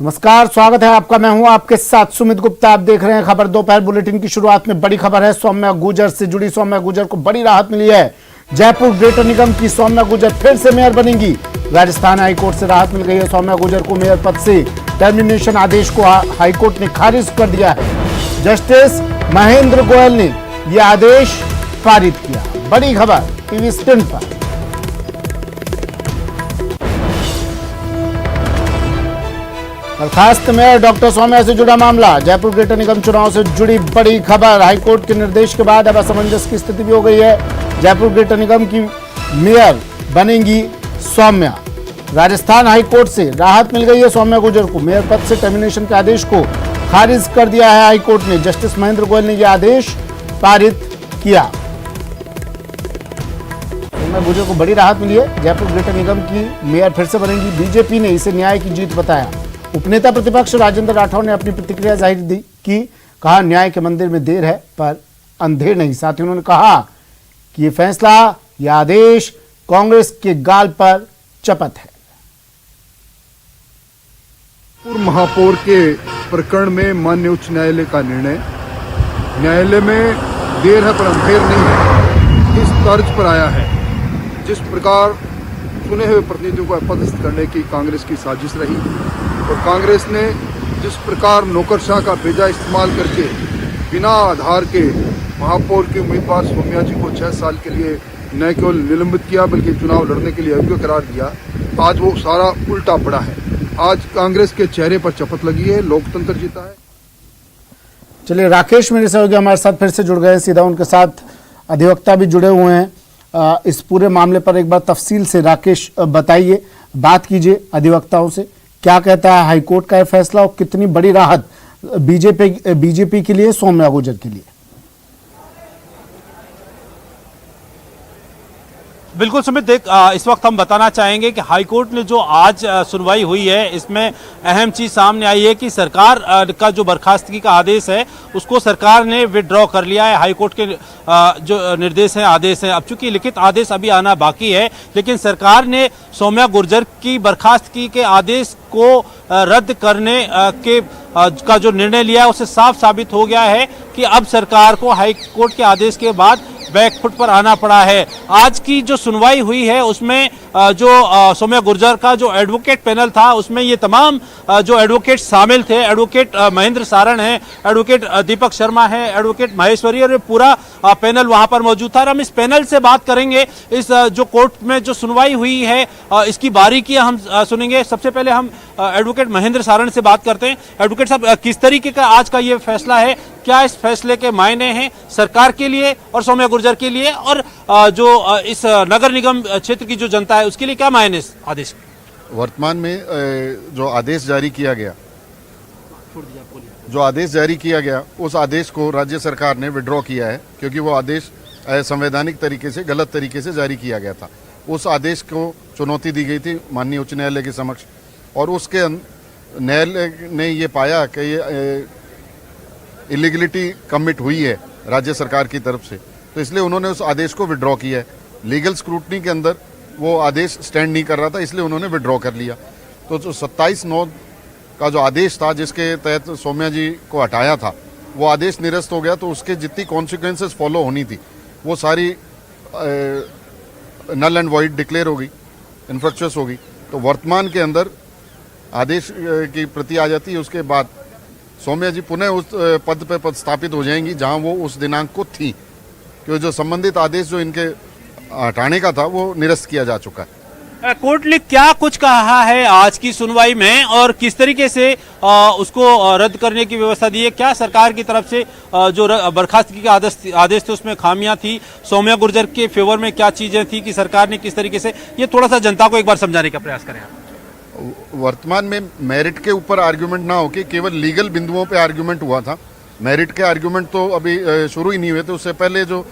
नमस्कार, स्वागत है आपका। मैं हूं आपके साथ सुमित गुप्ता। आप देख रहे हैं खबर दोपहर बुलेटिन की शुरुआत में बड़ी खबर है। सौम्या गुर्जर से जुड़ी सौम्या गुर्जर को बड़ी राहत मिली है। जयपुर ग्रेटर निगम की सौम्या गुर्जर फिर से मेयर बनेंगी। राजस्थान हाईकोर्ट से राहत मिल गई है। सौम्या गुर्जर को मेयर पद से टर्मिनेशन आदेश को हाईकोर्ट ने खारिज कर दिया है। जस्टिस महेंद्र गोयल ने यह आदेश पारित किया। बड़ी खबर टीवी स्क्रीन पर। बर्खास्त मेयर डॉक्टर सौम्या से जुड़ा मामला। जयपुर ग्रेटर निगम चुनाव से जुड़ी बड़ी खबर। हाईकोर्ट के निर्देश के बाद अब असमंजस की स्थिति भी हो गई है। जयपुर ग्रेटर निगम की मेयर बनेंगी सौम्या। राजस्थान हाईकोर्ट से राहत मिल गई है। सौम्या गुर्जर को मेयर पद से टर्मिनेशन के आदेश को खारिज कर दिया है हाईकोर्ट ने। जस्टिस महेंद्र गोयल ने यह आदेश पारित किया। सौम्या गुर्जर को बड़ी राहत मिली है। जयपुर ग्रेटर निगम की मेयर फिर से बनेंगी। बीजेपी ने इसे न्याय की जीत बताया। उपनेता प्रतिपक्ष राजेंद्र राठौर ने अपनी प्रतिक्रिया जाहिर की। कहा, न्याय के मंदिर में देर है पर अंधेर नहीं। साथ ही उन्होंने कहा कि ये फैसला, यह आदेश कांग्रेस के गाल पर चपत है। पूर्व महापौर के प्रकरण में माननीय उच्च न्यायालय का निर्णय, न्यायालय में देर है पर अंधेर नहीं है, इस तर्ज पर आया है। जिस प्रकार चुने हुए प्रतिनिधियों को अपदस्थ करने की कांग्रेस की साजिश रही और कांग्रेस ने जिस प्रकार नौकरशाह का भेजा इस्तेमाल करके बिना आधार के महापौर के उम्मीदवार सौम्या जी को 6 साल के लिए न केवल निलंबित किया बल्कि चुनाव लड़ने के लिए अयोग्य करार दिया, आज वो सारा उल्टा पड़ा है। आज कांग्रेस के चेहरे पर चपत लगी है, लोकतंत्र जीता है। चलिए, राकेश मेरे सहयोगी हमारे साथ फिर से जुड़ गए। सीधा उनके साथ अधिवक्ता भी जुड़े हुए हैं। इस पूरे मामले पर एक बार तफसील से राकेश बताइए, बात कीजिए अधिवक्ताओं से। क्या कहता है हाईकोर्ट का यह फैसला और कितनी बड़ी राहत बीजेपी के लिए, सौम्या गुर्जर के लिए? बिल्कुल सुमित, देख इस वक्त हम बताना चाहेंगे कि हाईकोर्ट ने जो आज सुनवाई हुई है, इसमें अहम चीज सामने आई है कि सरकार का जो बर्खास्तगी का आदेश है उसको सरकार ने विड्रॉ कर लिया है। हाईकोर्ट के जो निर्देश हैं, आदेश हैं, अब चूंकि लिखित आदेश अभी आना बाकी है, लेकिन सरकार ने सौम्या गुर्जर की बर्खास्तगी के आदेश को रद्द करने का जो निर्णय लिया है उससे साफ साबित हो गया है कि अब सरकार को हाईकोर्ट के आदेश के बाद बैकफुट पर आना पड़ा है। आज की जो सुनवाई हुई है उसमें जो सौम्या गुर्जर का जो एडवोकेट पैनल था उसमें ये तमाम जो एडवोकेट शामिल थे। एडवोकेट महेंद्र सारण है, एडवोकेट दीपक शर्मा है, एडवोकेट महेश्वरी, और पूरा पैनल वहां पर मौजूद था। और हम इस पैनल से बात करेंगे। इस जो कोर्ट में जो सुनवाई हुई है इसकी बारीकियां हम सुनेंगे। सबसे पहले हम एडवोकेट महेंद्र सारण से बात करते हैं। एडवोकेट साहब, किस तरीके का आज का ये फैसला है? क्या इस फैसले के मायने हैं सरकार के लिए और सौम्या गुर्जर के लिए, और जो इस नगर निगम क्षेत्र की जो जनता है उसके लिए क्या मायने इस आदेश? वर्तमान में जो आदेश जारी किया गया, उस आदेश को राज्य सरकार ने विड्रॉ किया है, क्योंकि वो आदेश असंवैधानिक तरीके से, गलत तरीके से जारी किया गया था। उस आदेश को चुनौती दी गई थी माननीय उच्च न्यायालय के समक्ष, और उसके न्यायालय ने ये पाया कि ये इलीगलिटी कमिट हुई है राज्य सरकार की तरफ से, तो इसलिए उन्होंने उस आदेश को विड्रॉ किया है। लीगल स्क्रूटनी के अंदर वो आदेश स्टैंड नहीं कर रहा था, इसलिए उन्होंने विड्रॉ कर लिया। तो जो 27/9 का जो आदेश था जिसके तहत सौम्या जी को हटाया था, वो आदेश निरस्त हो गया, तो उसके जितनी कॉन्सिक्वेंसेस फॉलो होनी थी वो सारी नल एंड वॉइड डिक्लेयर हो गई, इनफ्रक्चुअस हो गई। तो वर्तमान के अंदर आदेश की प्रति आ जाती है, उसके बाद सौम्या जी पुनः उस पद पर पदस्थापित हो जाएंगी जहां वो उस दिनांक को थी, क्योंकि जो संबंधित आदेश जो इनके हटाने का था वो निरस्त किया जा चुका है। कोर्ट ने क्या कुछ कहा है आज की सुनवाई में, और किस तरीके से उसको रद्द करने की व्यवस्था दी है? क्या सरकार की तरफ से जो बर्खास्तगी का आदेश थे उसमें खामियां थी? सौम्या गुर्जर के फेवर में क्या चीजें थी कि सरकार ने किस तरीके से, ये थोड़ा सा जनता को एक बार समझाने का प्रयास करें आप। वर्तमान में मेरिट के ऊपर आर्ग्यूमेंट ना होके केवल लीगल बिंदुओं पे आर्ग्यूमेंट हुआ था। मेरिट के आर्ग्यूमेंट तो अभी शुरू ही नहीं हुए थे। उससे पहले जो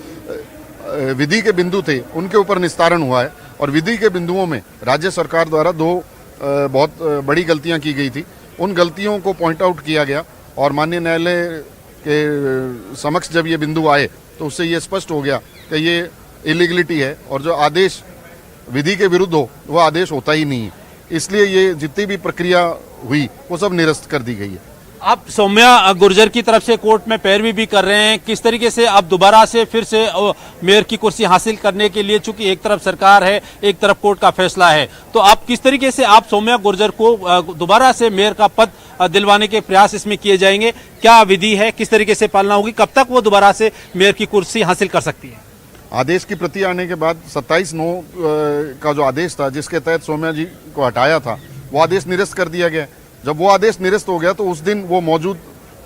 विधि के बिंदु थे उनके ऊपर निस्तारण हुआ है, और विधि के बिंदुओं में राज्य सरकार द्वारा 2 बहुत बड़ी गलतियां की गई थी। उन गलतियों को पॉइंट आउट किया गया, और माननीय न्यायालय के समक्ष जब ये बिंदु आए तो उससे ये स्पष्ट हो गया कि ये इलीगलिटी है, और जो आदेश विधि के विरुद्ध हो वो आदेश होता ही नहीं है। इसलिए ये जितनी भी प्रक्रिया हुई वो सब निरस्त कर दी गई है। आप सौम्या गुर्जर की तरफ से कोर्ट में पैरवी भी कर रहे हैं, किस तरीके से आप दोबारा से फिर से मेयर की कुर्सी हासिल करने के लिए, चूंकि एक तरफ सरकार है एक तरफ कोर्ट का फैसला है, तो आप किस तरीके से आप सौम्या गुर्जर को दोबारा से मेयर का पद दिलवाने के प्रयास इसमें किए जाएंगे? क्या विधि है, किस तरीके से पालना होगी, कब तक वो दोबारा से मेयर की कुर्सी हासिल कर सकती है? आदेश की प्रति आने के बाद 27/9 का जो आदेश था जिसके तहत सौम्या जी को हटाया था, वो आदेश निरस्त कर दिया गया। जब वो आदेश निरस्त हो गया तो उस दिन वो मौजूद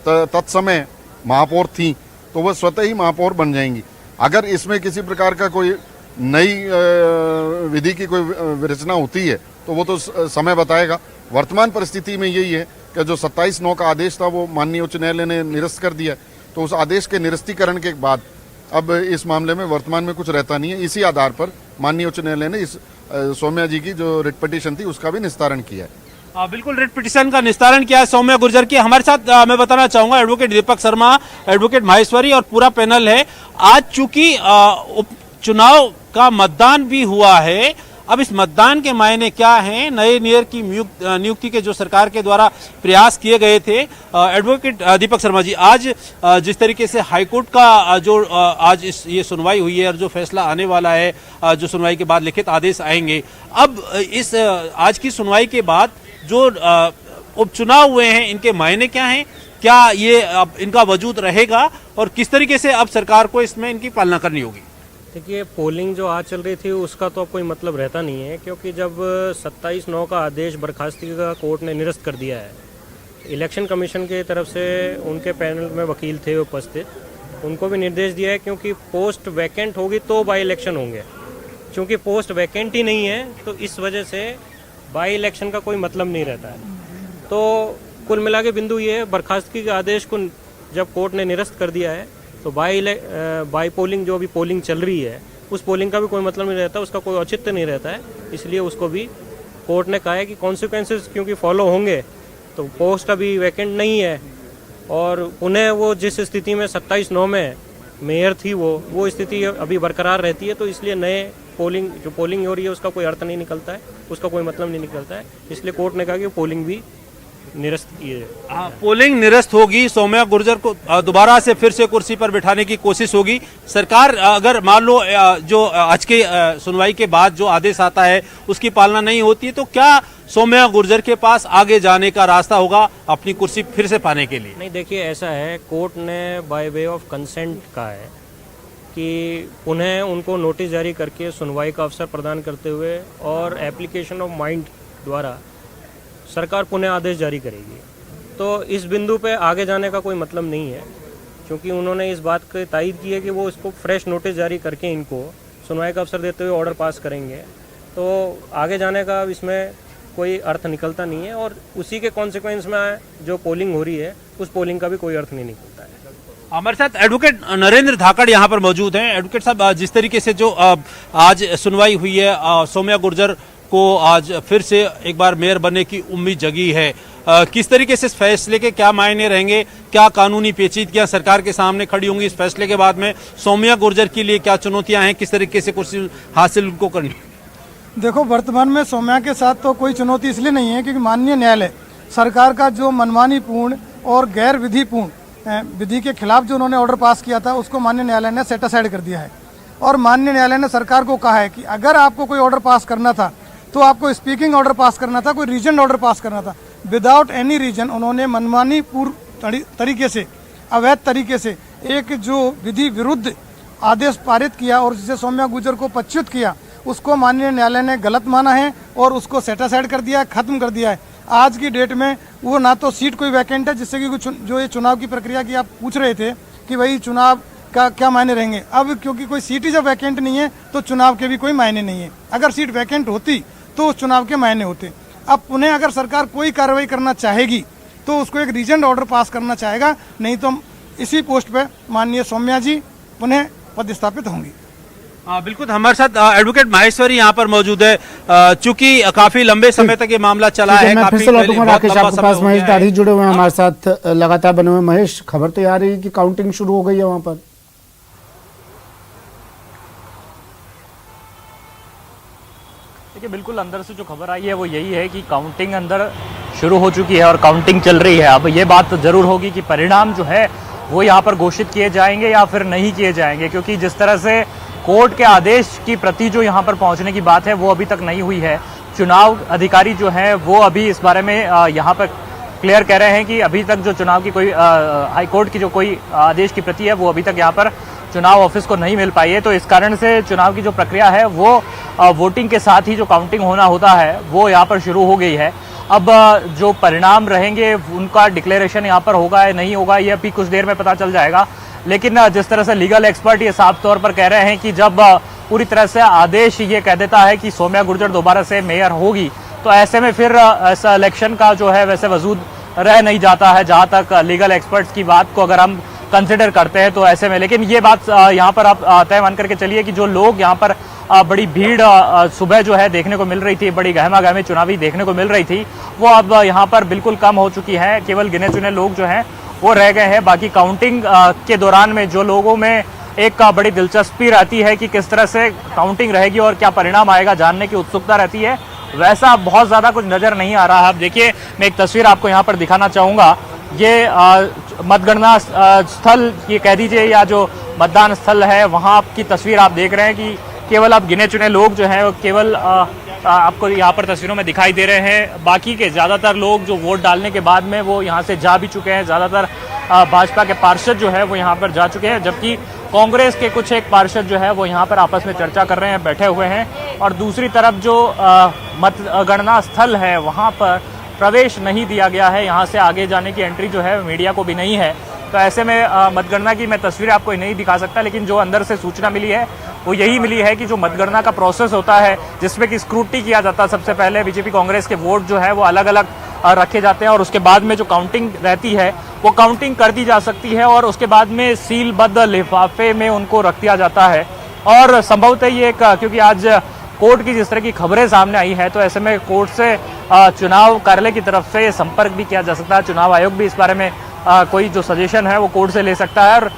तत्समय महापौर थी, तो वह स्वतः ही महापौर बन जाएंगी। अगर इसमें किसी प्रकार का कोई नई विधि की कोई विरचना होती है तो वो तो समय बताएगा। वर्तमान परिस्थिति में यही है कि जो 27/9 का आदेश था वो माननीय उच्च न्यायालय ने निरस्त कर दिया, तो उस आदेश के निरस्तीकरण के बाद अब इस मामले में वर्तमान में कुछ रहता नहीं है। इसी आधार पर माननीय उच्च न्यायालय ने इस सौम्या जी की जो रिट पिटीशन थी उसका भी निस्तारण किया है। बिल्कुल, रिट पिटीशन का निस्तारण किया है सौम्या गुर्जर की। हमारे साथ मैं बताना चाहूंगा एडवोकेट दीपक शर्मा, एडवोकेट माहेश्वरी और पूरा पैनल है। आज चूंकि उपचुनाव का मतदान भी हुआ है, अब इस मतदान के मायने क्या हैं, नए मेयर की नियुक्ति के जो सरकार के द्वारा प्रयास किए गए थे। एडवोकेट दीपक शर्मा जी, आज जिस तरीके से हाईकोर्ट का जो आज ये सुनवाई हुई है और जो फैसला आने वाला है, जो सुनवाई के बाद लिखित आदेश आएंगे, अब इस आज की सुनवाई के बाद जो उपचुनाव हुए हैं इनके मायने क्या हैं, क्या ये अब इनका वजूद रहेगा और किस तरीके से अब सरकार को इसमें इनकी पालना करनी होगी? देखिए, पोलिंग जो आज चल रही थी उसका तो अब कोई मतलब रहता नहीं है, क्योंकि जब 27/9 का आदेश बर्खास्तगी का कोर्ट ने निरस्त कर दिया है, इलेक्शन कमीशन की तरफ से उनके पैनल में वकील थे उपस्थित, उनको भी निर्देश दिया है क्योंकि पोस्ट वैकेंट होगी तो बाई इलेक्शन होंगे। चूँकि पोस्ट वैकेंट ही नहीं है तो इस वजह से बाई इलेक्शन का कोई मतलब नहीं रहता है। तो कुल मिला के बिंदु ये है, बर्खास्तगी के आदेश को जब कोर्ट ने निरस्त कर दिया है तो बाई पोलिंग जो अभी पोलिंग चल रही है उस पोलिंग का भी कोई मतलब नहीं रहता, उसका कोई औचित्य नहीं रहता है। इसलिए उसको भी कोर्ट ने कहा है कि कॉन्सिक्वेंसेस क्योंकि फॉलो होंगे, तो पोस्ट अभी वैकेंट नहीं है और उन्हें वो जिस स्थिति में 27/9 में मेयर थी वो स्थिति अभी बरकरार रहती है। तो इसलिए नए पोलिंग हो रही है उसका कोई अर्थ नहीं निकलता है, उसका कोई मतलब नहीं निकलता है। इसलिए कोर्ट ने कहा कि पोलिंग भी निरस्त की है। पोलिंग निरस्त होगी, सौम्या गुर्जर को दोबारा से फिर से कुर्सी पर बिठाने की कोशिश होगी। सरकार अगर मान लो जो आज के सुनवाई के बाद जो आदेश आता है उसकी पालना नहीं होती है, तो क्या सौम्या गुर्जर के पास आगे जाने का रास्ता होगा अपनी कुर्सी फिर से पाने के लिए? नहीं, देखिए ऐसा है, कोर्ट ने बाय वे ऑफ कंसेंट कहा है कि उन्हें उनको नोटिस जारी करके सुनवाई का अवसर प्रदान करते हुए और एप्लीकेशन ऑफ माइंड द्वारा सरकार पुनः आदेश जारी करेगी। तो इस बिंदु पे आगे जाने का कोई मतलब नहीं है, क्योंकि उन्होंने इस बात की तायीद की है कि वो इसको फ्रेश नोटिस जारी करके इनको सुनवाई का अवसर देते हुए ऑर्डर पास करेंगे। तो आगे जाने का इसमें कोई अर्थ निकलता नहीं है और उसी के कॉन्सिक्वेंस में जो पोलिंग हो रही है उस पोलिंग का भी कोई अर्थ नहीं निकलता है। हमारे साथ एडवोकेट नरेंद्र धाकड़ यहाँ पर मौजूद हैं। एडवोकेट साहब, जिस तरीके से जो आज सुनवाई हुई है, सौम्या गुर्जर को आज फिर से एक बार मेयर बनने की उम्मीद जगी है, किस तरीके से इस फैसले के क्या मायने रहेंगे, क्या कानूनी पेचीदगियां सरकार के सामने खड़ी होंगी इस फैसले के बाद में, सौम्या गुर्जर के लिए क्या चुनौतियां हैं, किस तरीके से कुर्सी हासिल उनको करनी? देखो, वर्तमान में सौम्या के साथ तो कोई चुनौती इसलिए नहीं है क्योंकि माननीय न्यायालय सरकार का जो मनमानी पूर्ण और गैर विधिपूर्ण विधि के खिलाफ जो उन्होंने ऑर्डर पास किया था उसको माननीय न्यायालय ने सेट असाइड कर दिया है। और माननीय न्यायालय ने सरकार को कहा है कि अगर आपको कोई ऑर्डर पास करना था तो आपको स्पीकिंग ऑर्डर पास करना था, कोई रीजन ऑर्डर पास करना था। विदाउट एनी रीजन उन्होंने मनमानी पूर्व तरीके से, अवैध तरीके से एक जो विधि विरुद्ध आदेश पारित किया और जिसे सौम्या गुर्जर को पदच्युत किया, उसको माननीय न्यायालय ने गलत माना है और उसको सेट असाइड कर दिया है, खत्म कर दिया है। आज की डेट में वो ना तो सीट कोई वैकेंट है, जिससे कि जो ये चुनाव की प्रक्रिया की आप पूछ रहे थे कि भाई चुनाव का क्या मायने रहेंगे, अब क्योंकि कोई सीट ही जब वैकेंट नहीं है तो चुनाव के भी कोई मायने नहीं है। अगर सीट वैकेंट होती तो उस चुनाव के मायने होते। अब पुनः अगर सरकार कोई कार्रवाई करना चाहेगी तो उसको एक रीजन ऑर्डर पास करना चाहेगा, नहीं तो इसी पोस्ट पे माननीय सौम्या जी पुनः पदस्थापित होंगी। बिल्कुल, हमारे साथ एडवोकेट माहेश्वरी यहाँ पर मौजूद है। चूंकि काफी लंबे समय तक ये मामला चला है, मैं फिर से लौटूंगा राकेश आपके पास। महेश दाढ़ी जुड़े हुए हैं हमारे साथ लगातार बने हुए। महेश, खबर तो आ रही है कि काउंटिंग शुरू हो गई है वहां पर? देखिए बिल्कुल अंदर से जो खबर आई है वो यही है कि काउंटिंग अंदर शुरू हो चुकी है और काउंटिंग चल रही है। अब ये बात तो जरूर होगी कि परिणाम जो है वो यहाँ पर घोषित किए जाएंगे या फिर नहीं किए जाएंगे, क्योंकि जिस तरह से कोर्ट के आदेश की प्रति जो यहाँ पर पहुँचने की बात है वो अभी तक नहीं हुई है। चुनाव अधिकारी जो है वो अभी इस बारे में यहाँ पर क्लियर कह रहे हैं कि अभी तक जो चुनाव की कोई हाईकोर्ट की जो कोई आदेश की प्रति है वो अभी तक यहाँ पर चुनाव ऑफिस को नहीं मिल पाई है। तो इस कारण से चुनाव की जो प्रक्रिया है वो वोटिंग के साथ ही जो काउंटिंग होना होता है वो यहाँ पर शुरू हो गई है। अब जो परिणाम रहेंगे उनका डिक्लेरेशन यहाँ पर होगा या नहीं होगा ये अभी कुछ देर में पता चल जाएगा। लेकिन जिस तरह से लीगल एक्सपर्ट ये साफ तौर पर कह रहे हैं कि जब पूरी तरह से आदेश ये कह देता है कि सौम्या गुर्जर दोबारा से मेयर होगी तो ऐसे में फिर ऐसा इलेक्शन का जो है वैसे वजूद रह नहीं जाता है, जहां तक लीगल एक्सपर्ट्स की बात को अगर हम कंसिडर करते हैं तो ऐसे में। लेकिन ये बात यहाँ पर आप तय मान करके चलिए कि जो लोग यहाँ पर बड़ी भीड़ सुबह जो है देखने को मिल रही थी, बड़ी गहमा गहमी चुनावी देखने को मिल रही थी, वो अब यहाँ पर बिल्कुल कम हो चुकी है। केवल गिने चुने लोग जो हैं वो रह गए हैं। बाकी काउंटिंग के दौरान में जो लोगों में एक बड़ी दिलचस्पी रहती है कि किस तरह से काउंटिंग रहेगी और क्या परिणाम आएगा, जानने की उत्सुकता रहती है, वैसा बहुत ज्यादा कुछ नजर नहीं आ रहा है। अब देखिए मैं एक तस्वीर आपको यहाँ पर दिखाना चाहूंगा। ये मतगणना स्थल ये कह दीजिए या जो मतदान स्थल है वहां की तस्वीर आप देख रहे हैं कि केवल अब गिने चुने लोग जो हैं केवल आपको यहाँ पर तस्वीरों में दिखाई दे रहे हैं। बाकी के ज्यादातर लोग जो वोट डालने के बाद में वो यहाँ से जा भी चुके हैं। ज्यादातर भाजपा के पार्षद जो है वो यहाँ पर जा चुके हैं, जबकि कांग्रेस के कुछ एक पार्षद जो है वो यहाँ पर आपस में चर्चा कर रहे हैं, बैठे हुए हैं। और दूसरी तरफ जो मतगणना स्थल है वहाँ पर प्रवेश नहीं दिया गया है, यहाँ से आगे जाने की एंट्री जो है मीडिया को भी नहीं है। तो ऐसे में मतगणना की मैं तस्वीर आपको नहीं दिखा सकता, लेकिन जो अंदर से सूचना मिली है वो यही मिली है कि जो मतगणना का प्रोसेस होता है जिसमें कि स्क्रूटनी किया जाता है, सबसे पहले बीजेपी कांग्रेस के वोट जो है वो अलग अलग रखे जाते हैं और उसके बाद में जो काउंटिंग रहती है वो काउंटिंग कर दी जा सकती है और उसके बाद में सीलबद्ध लिफाफे में उनको रख दिया जाता है। और संभवतः ये क्योंकि आज कोर्ट की जिस तरह की खबरें सामने आई है तो ऐसे में कोर्ट से चुनाव कार्यालय की तरफ से संपर्क भी किया जा सकता है। चुनाव आयोग भी इस बारे में कोई जो सजेशन है वो कोर्ट से ले सकता है और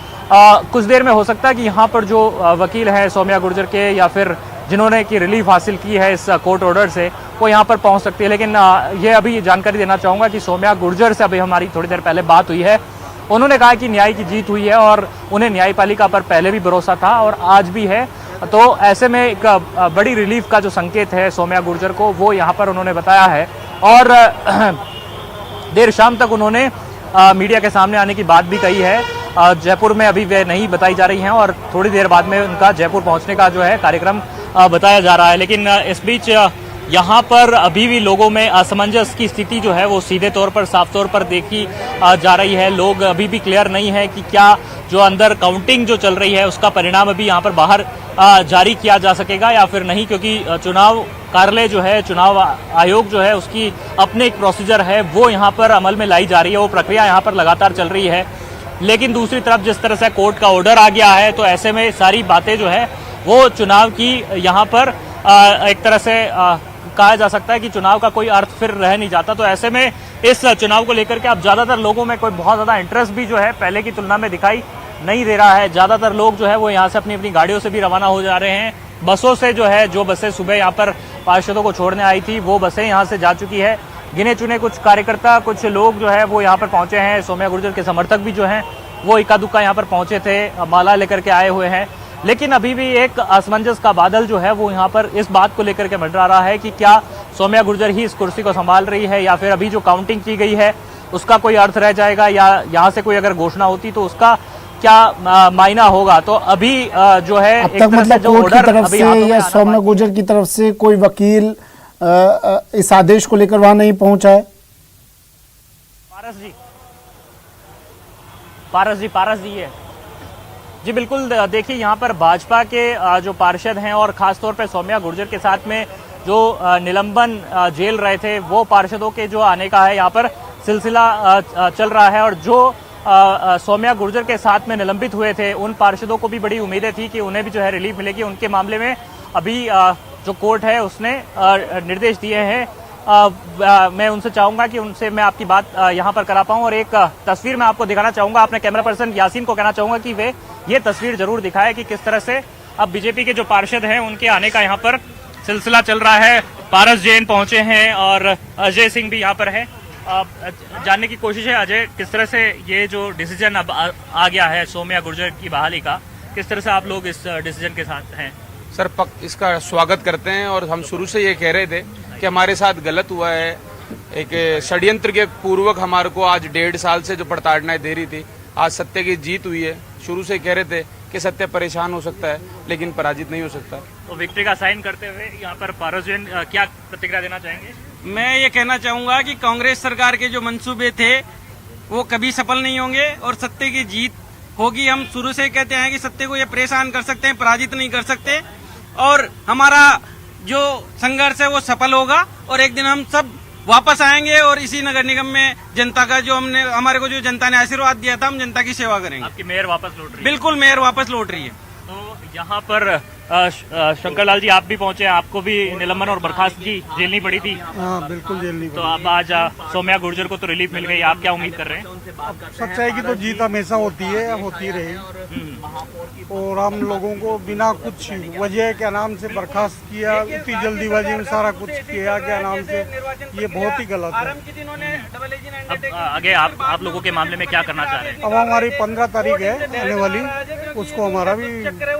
कुछ देर में हो सकता है कि यहाँ पर जो वकील हैं सौम्या गुर्जर के या फिर जिन्होंने की रिलीफ हासिल की है इस कोर्ट ऑर्डर से वो यहाँ पर पहुँच सकती है। लेकिन ये अभी जानकारी देना चाहूँगा कि सौम्या गुर्जर से अभी हमारी थोड़ी देर पहले बात हुई है। उन्होंने कहा कि न्याय की जीत हुई है और उन्हें न्यायपालिका पर पहले भी भरोसा था और आज भी है। तो ऐसे में एक बड़ी रिलीफ का जो संकेत है सौम्या गुर्जर को वो यहाँ पर उन्होंने बताया है और देर शाम तक उन्होंने मीडिया के सामने आने की बात भी कही है। जयपुर में अभी वे नहीं बताई जा रही हैं और थोड़ी देर बाद में उनका जयपुर पहुंचने का जो है कार्यक्रम बताया जा रहा है। लेकिन इस बीच यहाँ पर अभी भी लोगों में असमंजस की स्थिति जो है वो सीधे तौर पर साफ तौर पर देखी जा रही है। लोग अभी भी क्लियर नहीं है कि क्या जो अंदर काउंटिंग जो चल रही है उसका परिणाम अभी यहाँ पर बाहर जारी किया जा सकेगा या फिर नहीं, क्योंकि चुनाव कार्यालय जो है चुनाव आयोग जो है उसकी अपने एक प्रोसीजर है वो यहाँ पर अमल में लाई जा रही है, वो प्रक्रिया यहाँ पर लगातार चल रही है। लेकिन दूसरी तरफ जिस तरह से कोर्ट का ऑर्डर आ गया है तो ऐसे में सारी बातें जो है वो चुनाव की यहाँ पर एक तरह से कहा जा सकता है कि चुनाव का कोई अर्थ फिर रह नहीं जाता। तो ऐसे में इस चुनाव को लेकर के अब ज्यादातर लोगों में कोई बहुत ज्यादा इंटरेस्ट भी जो है पहले की तुलना में दिखाई नहीं दे रहा है। ज्यादातर लोग जो है वो यहाँ से अपनी अपनी गाड़ियों से भी रवाना हो जा रहे हैं। बसों से जो है जो बसें सुबह यहाँ पर पार्षदों को छोड़ने आई थी वो बसें यहाँ से जा चुकी है। गिने चुने कुछ कार्यकर्ता कुछ लोग जो है वो यहाँ पर पहुंचे हैं। सौम्या गुर्जर के समर्थक भी जो हैं वो इक्का दुक्का यहाँ पर पहुंचे थे, माला लेकर के आए हुए हैं। लेकिन अभी भी एक असमंजस का बादल जो है वो यहाँ पर इस बात को लेकर के मंडरा रहा है कि क्या सौम्या गुर्जर ही इस कुर्सी को संभाल रही है या फिर अभी जो काउंटिंग की गई है उसका कोई अर्थ रह जाएगा या यहाँ से कोई अगर घोषणा होती तो उसका क्या मायना होगा। तो अभी जो है अब तक मतलब कोर्ट की तरफ से या सौम्या गुर्जर की तरफ से कोई वकील इस आदेश को लेकर वहां नहीं पहुंचा है। पारस जी है जी बिल्कुल। देखिए यहाँ पर भाजपा के जो पार्षद हैं और खासतौर पर सौम्या गुर्जर के साथ में जो निलंबन झेल रहे थे वो पार्षदों के जो आने का है यहाँ पर सिलसिला चल रहा है और जो सौम्या गुर्जर के साथ में निलंबित हुए थे उन पार्षदों को भी बड़ी उम्मीदें थी कि उन्हें भी जो है रिलीफ मिलेगी। उनके मामले में अभी जो कोर्ट है उसने निर्देश दिए हैं। मैं उनसे चाहूंगा कि उनसे मैं आपकी बात यहाँ पर करा पाऊं और एक तस्वीर मैं आपको दिखाना चाहूंगा। अपने कैमरा पर्सन यासीन को कहना चाहूंगा कि वे ये तस्वीर जरूर दिखाए कि किस तरह से अब बीजेपी के जो पार्षद हैं उनके आने का यहाँ पर सिलसिला चल रहा है। पारस जैन पहुंचे हैं और अजय सिंह भी यहाँ पर है। जानने की कोशिश है अजय, किस तरह से ये जो डिसीजन अब आ गया है सौम्या गुर्जर की बहाली का, किस तरह से आप लोग इस डिसीजन के साथ हैं? सर इसका स्वागत करते हैं और हम शुरू से ये कह रहे थे कि हमारे साथ गलत हुआ है। एक षड्यंत्र के पूर्वक हमारे को आज 1.5 साल से जो प्रताड़नाएं दे रही थी, आज सत्य की जीत हुई है। शुरू से कह रहे थे कि सत्य परेशान हो सकता है लेकिन पराजित नहीं हो सकता। तो विक्ट्री का साइन करते हुए यहाँ पर पारस जैन क्या प्रतिक्रिया देना चाहेंगे? मैं ये कहना चाहूंगा कि कांग्रेस सरकार के जो मंसूबे थे वो कभी सफल नहीं होंगे और सत्य की जीत होगी। हम शुरू से कहते हैं कि सत्य को ये परेशान कर सकते हैं, पराजित नहीं कर सकते, और हमारा जो संघर्ष है वो सफल होगा और एक दिन हम सब वापस आएंगे और इसी नगर निगम में जनता का जो हमारे को जो जनता ने आशीर्वाद दिया था, हम जनता की सेवा करेंगे। आपकी मेयर वापस लौट रही है? बिल्कुल, मेयर वापस लौट रही है। तो यहाँ पर शंकर लाल जी आप भी पहुंचे, आपको भी निलंबन और बर्खास्त की झेलनी पड़ी थी। हाँ बिल्कुल झेलनी तो अब आज सौम्या गुर्जर को तो रिलीफ मिल गई, आप क्या उम्मीद कर रहे हैं? सच्चाई की तो जीत हमेशा होती है, होती रही। और हम लोगों को बिना कुछ वजह क्या नाम से बर्खास्त किया, इतनी जल्दीबाजी में सारा कुछ किया क्या नाम से, ये बहुत ही गलत है। अब आगे आप लोगों के मामले में क्या करना चाह रहे हैं? अब हमारी 15 तारीख है आने वाली, उसको हमारा भी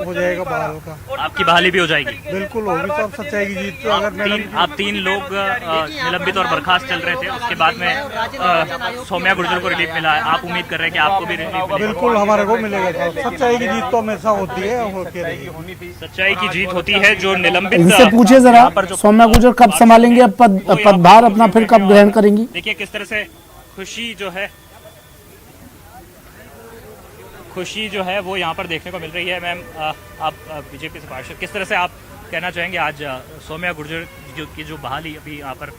हो जाएगा बहाल का। आपकी बहाली भी हो जाएगी? बिल्कुल होगी। तो अब सच्चाई की जीत तो अगर आप 3 लोग निलंबित और बर्खास्त चल रहे थे, उसके बाद में सौम्या गुर्जर को रिलीफ मिला है, आप उम्मीद कर रहे हैं कि आपको भी रिलीफ मिलेगा? बिल्कुल हमारे को मिलेगा। सच्चाई की जीत तो हमेशा होती है, होती रहेगी। सच्चाई की जीत होती है। जो निलंबित, इनसे पूछिए जरा सौम्या गुर्जर कब संभालेंगे अब पदभार अपना, फिर कब ग्रहण करेंगी? देखिए किस तरह से खुशी जो है वो यहाँ पर देखने को मिल रही है। मैम, आप बीजेपी से पार्षद, किस तरह से आप कहना चाहेंगे आज सौम्या गुर्जर की जो बहाली अभी यहाँ पर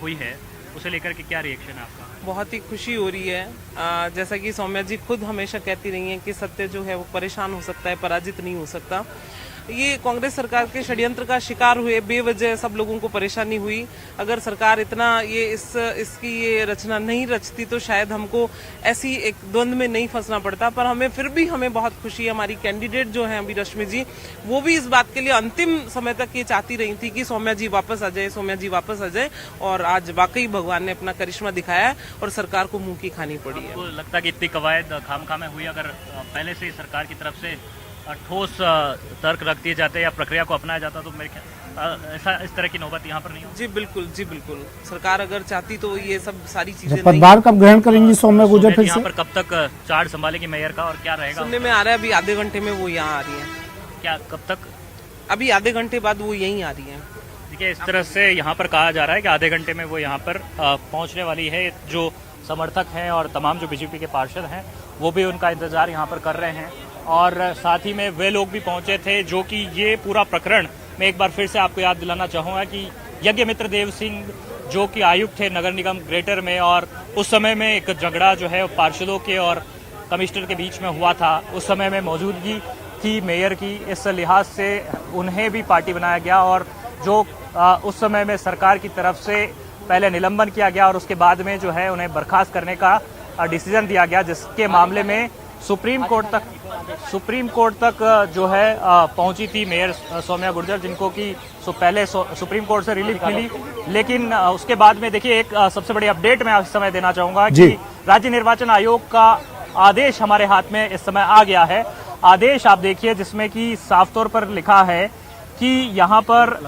हुई है, उसे लेकर के क्या रिएक्शन है आपका? बहुत ही खुशी हो रही है। जैसा कि सौम्या जी खुद हमेशा कहती रही हैं कि सत्य जो है वो परेशान हो सकता है, पराजित नहीं हो सकता। ये कांग्रेस सरकार के षड्यंत्र का शिकार हुए, बेवजह सब लोगों को परेशानी हुई। अगर सरकार इतना इसकी ये रचना नहीं रचती तो शायद हमको ऐसी एक द्वंद में नहीं फंसना पड़ता। पर हमें बहुत खुशी है। हमारी कैंडिडेट जो है अभी रश्मि जी, वो भी इस बात के लिए अंतिम समय तक ये चाहती रही थी कि सौम्या जी वापस आ जाए, सौम्या जी वापस आ जाए, और आज वाकई भगवान ने अपना करिश्मा दिखाया है और सरकार को मुंह की खानी पड़ी है। तो लगता है कि इतनी कवायद खामखा में हुई, अगर पहले से सरकार की तरफ से ठोस तर्क रख दिए जाते या प्रक्रिया को अपनाया जाता तो मेरे ख्याल इस तरह की नौबत यहाँ पर नहीं होती। जी बिल्कुल। सरकार अगर चाहती तो ये सब सारी चीजें पदभार कब ग्रहण करेंगी सौम्या गुर्जर फिर से? यहाँ पर कब तक चार्ज संभालेगी मेयर का और क्या रहेगा? सुनने में आ रहा है अभी आधे घंटे में वो यहाँ आ रही है। क्या कब तक? अभी आधे घंटे बाद वो यहीं आ रही है। देखिए इस तरह से यहाँ पर कहा जा रहा है कि आधे घंटे में वो यहाँ पर पहुँचने वाली है। जो समर्थक हैं और तमाम जो बीजेपी के पार्षद हैं वो भी उनका इंतजार यहाँ पर कर रहे हैं, और साथ ही में वे लोग भी पहुंचे थे जो कि ये पूरा प्रकरण मैं एक बार फिर से आपको याद दिलाना चाहूँगा कि यज्ञमित्र देव सिंह जो कि आयुक्त थे नगर निगम ग्रेटर में, और उस समय में एक झगड़ा जो है पार्षदों के और कमिश्नर के बीच में हुआ था। उस समय में मौजूदगी थी मेयर की, इस लिहाज से उन्हें भी पार्टी बनाया गया, और जो उस समय में सरकार की तरफ से पहले निलंबन किया गया और उसके बाद में जो है उन्हें बर्खास्त करने का डिसीजन दिया गया, जिसके मामले में सुप्रीम कोर्ट तक जो है पहुंची थी मेयर सौम्या गुर्जर, जिनको कि पहले सुप्रीम कोर्ट से रिलीफ मिली। लेकिन उसके बाद में देखिए एक सबसे बड़ी अपडेट मैं इस समय देना चाहूंगा कि राज्य निर्वाचन आयोग का आदेश हमारे हाथ में इस समय आ गया है। आदेश आप देखिए जिसमें कि साफ तौर पर लिखा है कि यहाँ पर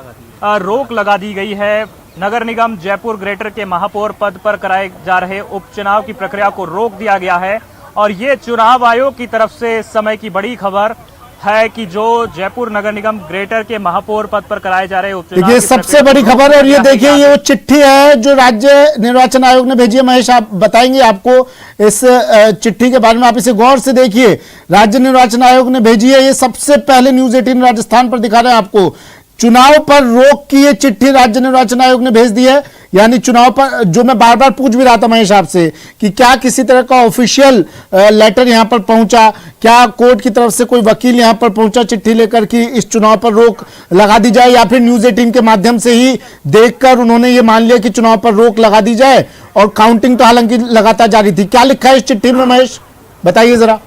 रोक लगा दी गई है। नगर निगम जयपुर ग्रेटर के महापौर पद पर कराए जा रहे उपचुनाव की प्रक्रिया को रोक दिया गया है, और ये चुनाव आयोग की तरफ से इस समय की बड़ी खबर है कि जो जयपुर नगर निगम ग्रेटर के महापौर पद पर कराए जा रहे उपचुनाव, ये सबसे बड़ी खबर है। और ये देखिए ये वो चिट्ठी है जो राज्य निर्वाचन आयोग ने भेजी है। महेश आप बताएंगे आपको इस चिट्ठी के बारे में, आप इसे गौर से देखिए। राज्य निर्वाचन आयोग ने भेजी है, ये सबसे पहले न्यूज 18 राजस्थान पर दिखा रहे हैं आपको। चुनाव पर रोक की ये चिट्ठी राज्य निर्वाचन आयोग ने भेज दी है। यानी चुनाव पर, जो मैं बार बार पूछ भी रहा था महेश आपसे कि क्या किसी तरह का ऑफिशियल लेटर यहां पर पहुंचा, क्या कोर्ट की तरफ से कोई वकील यहां पर पहुंचा चिट्ठी लेकर कि इस चुनाव पर रोक लगा दी जाए, या फिर न्यूज 18 के माध्यम से ही देखकर उन्होंने ये मान लिया कि चुनाव पर रोक लगा दी जाए, और काउंटिंग तो हालांकि लगातार जारी थी। क्या लिखा है इस चिट्ठी में महेश, बताइए जरा।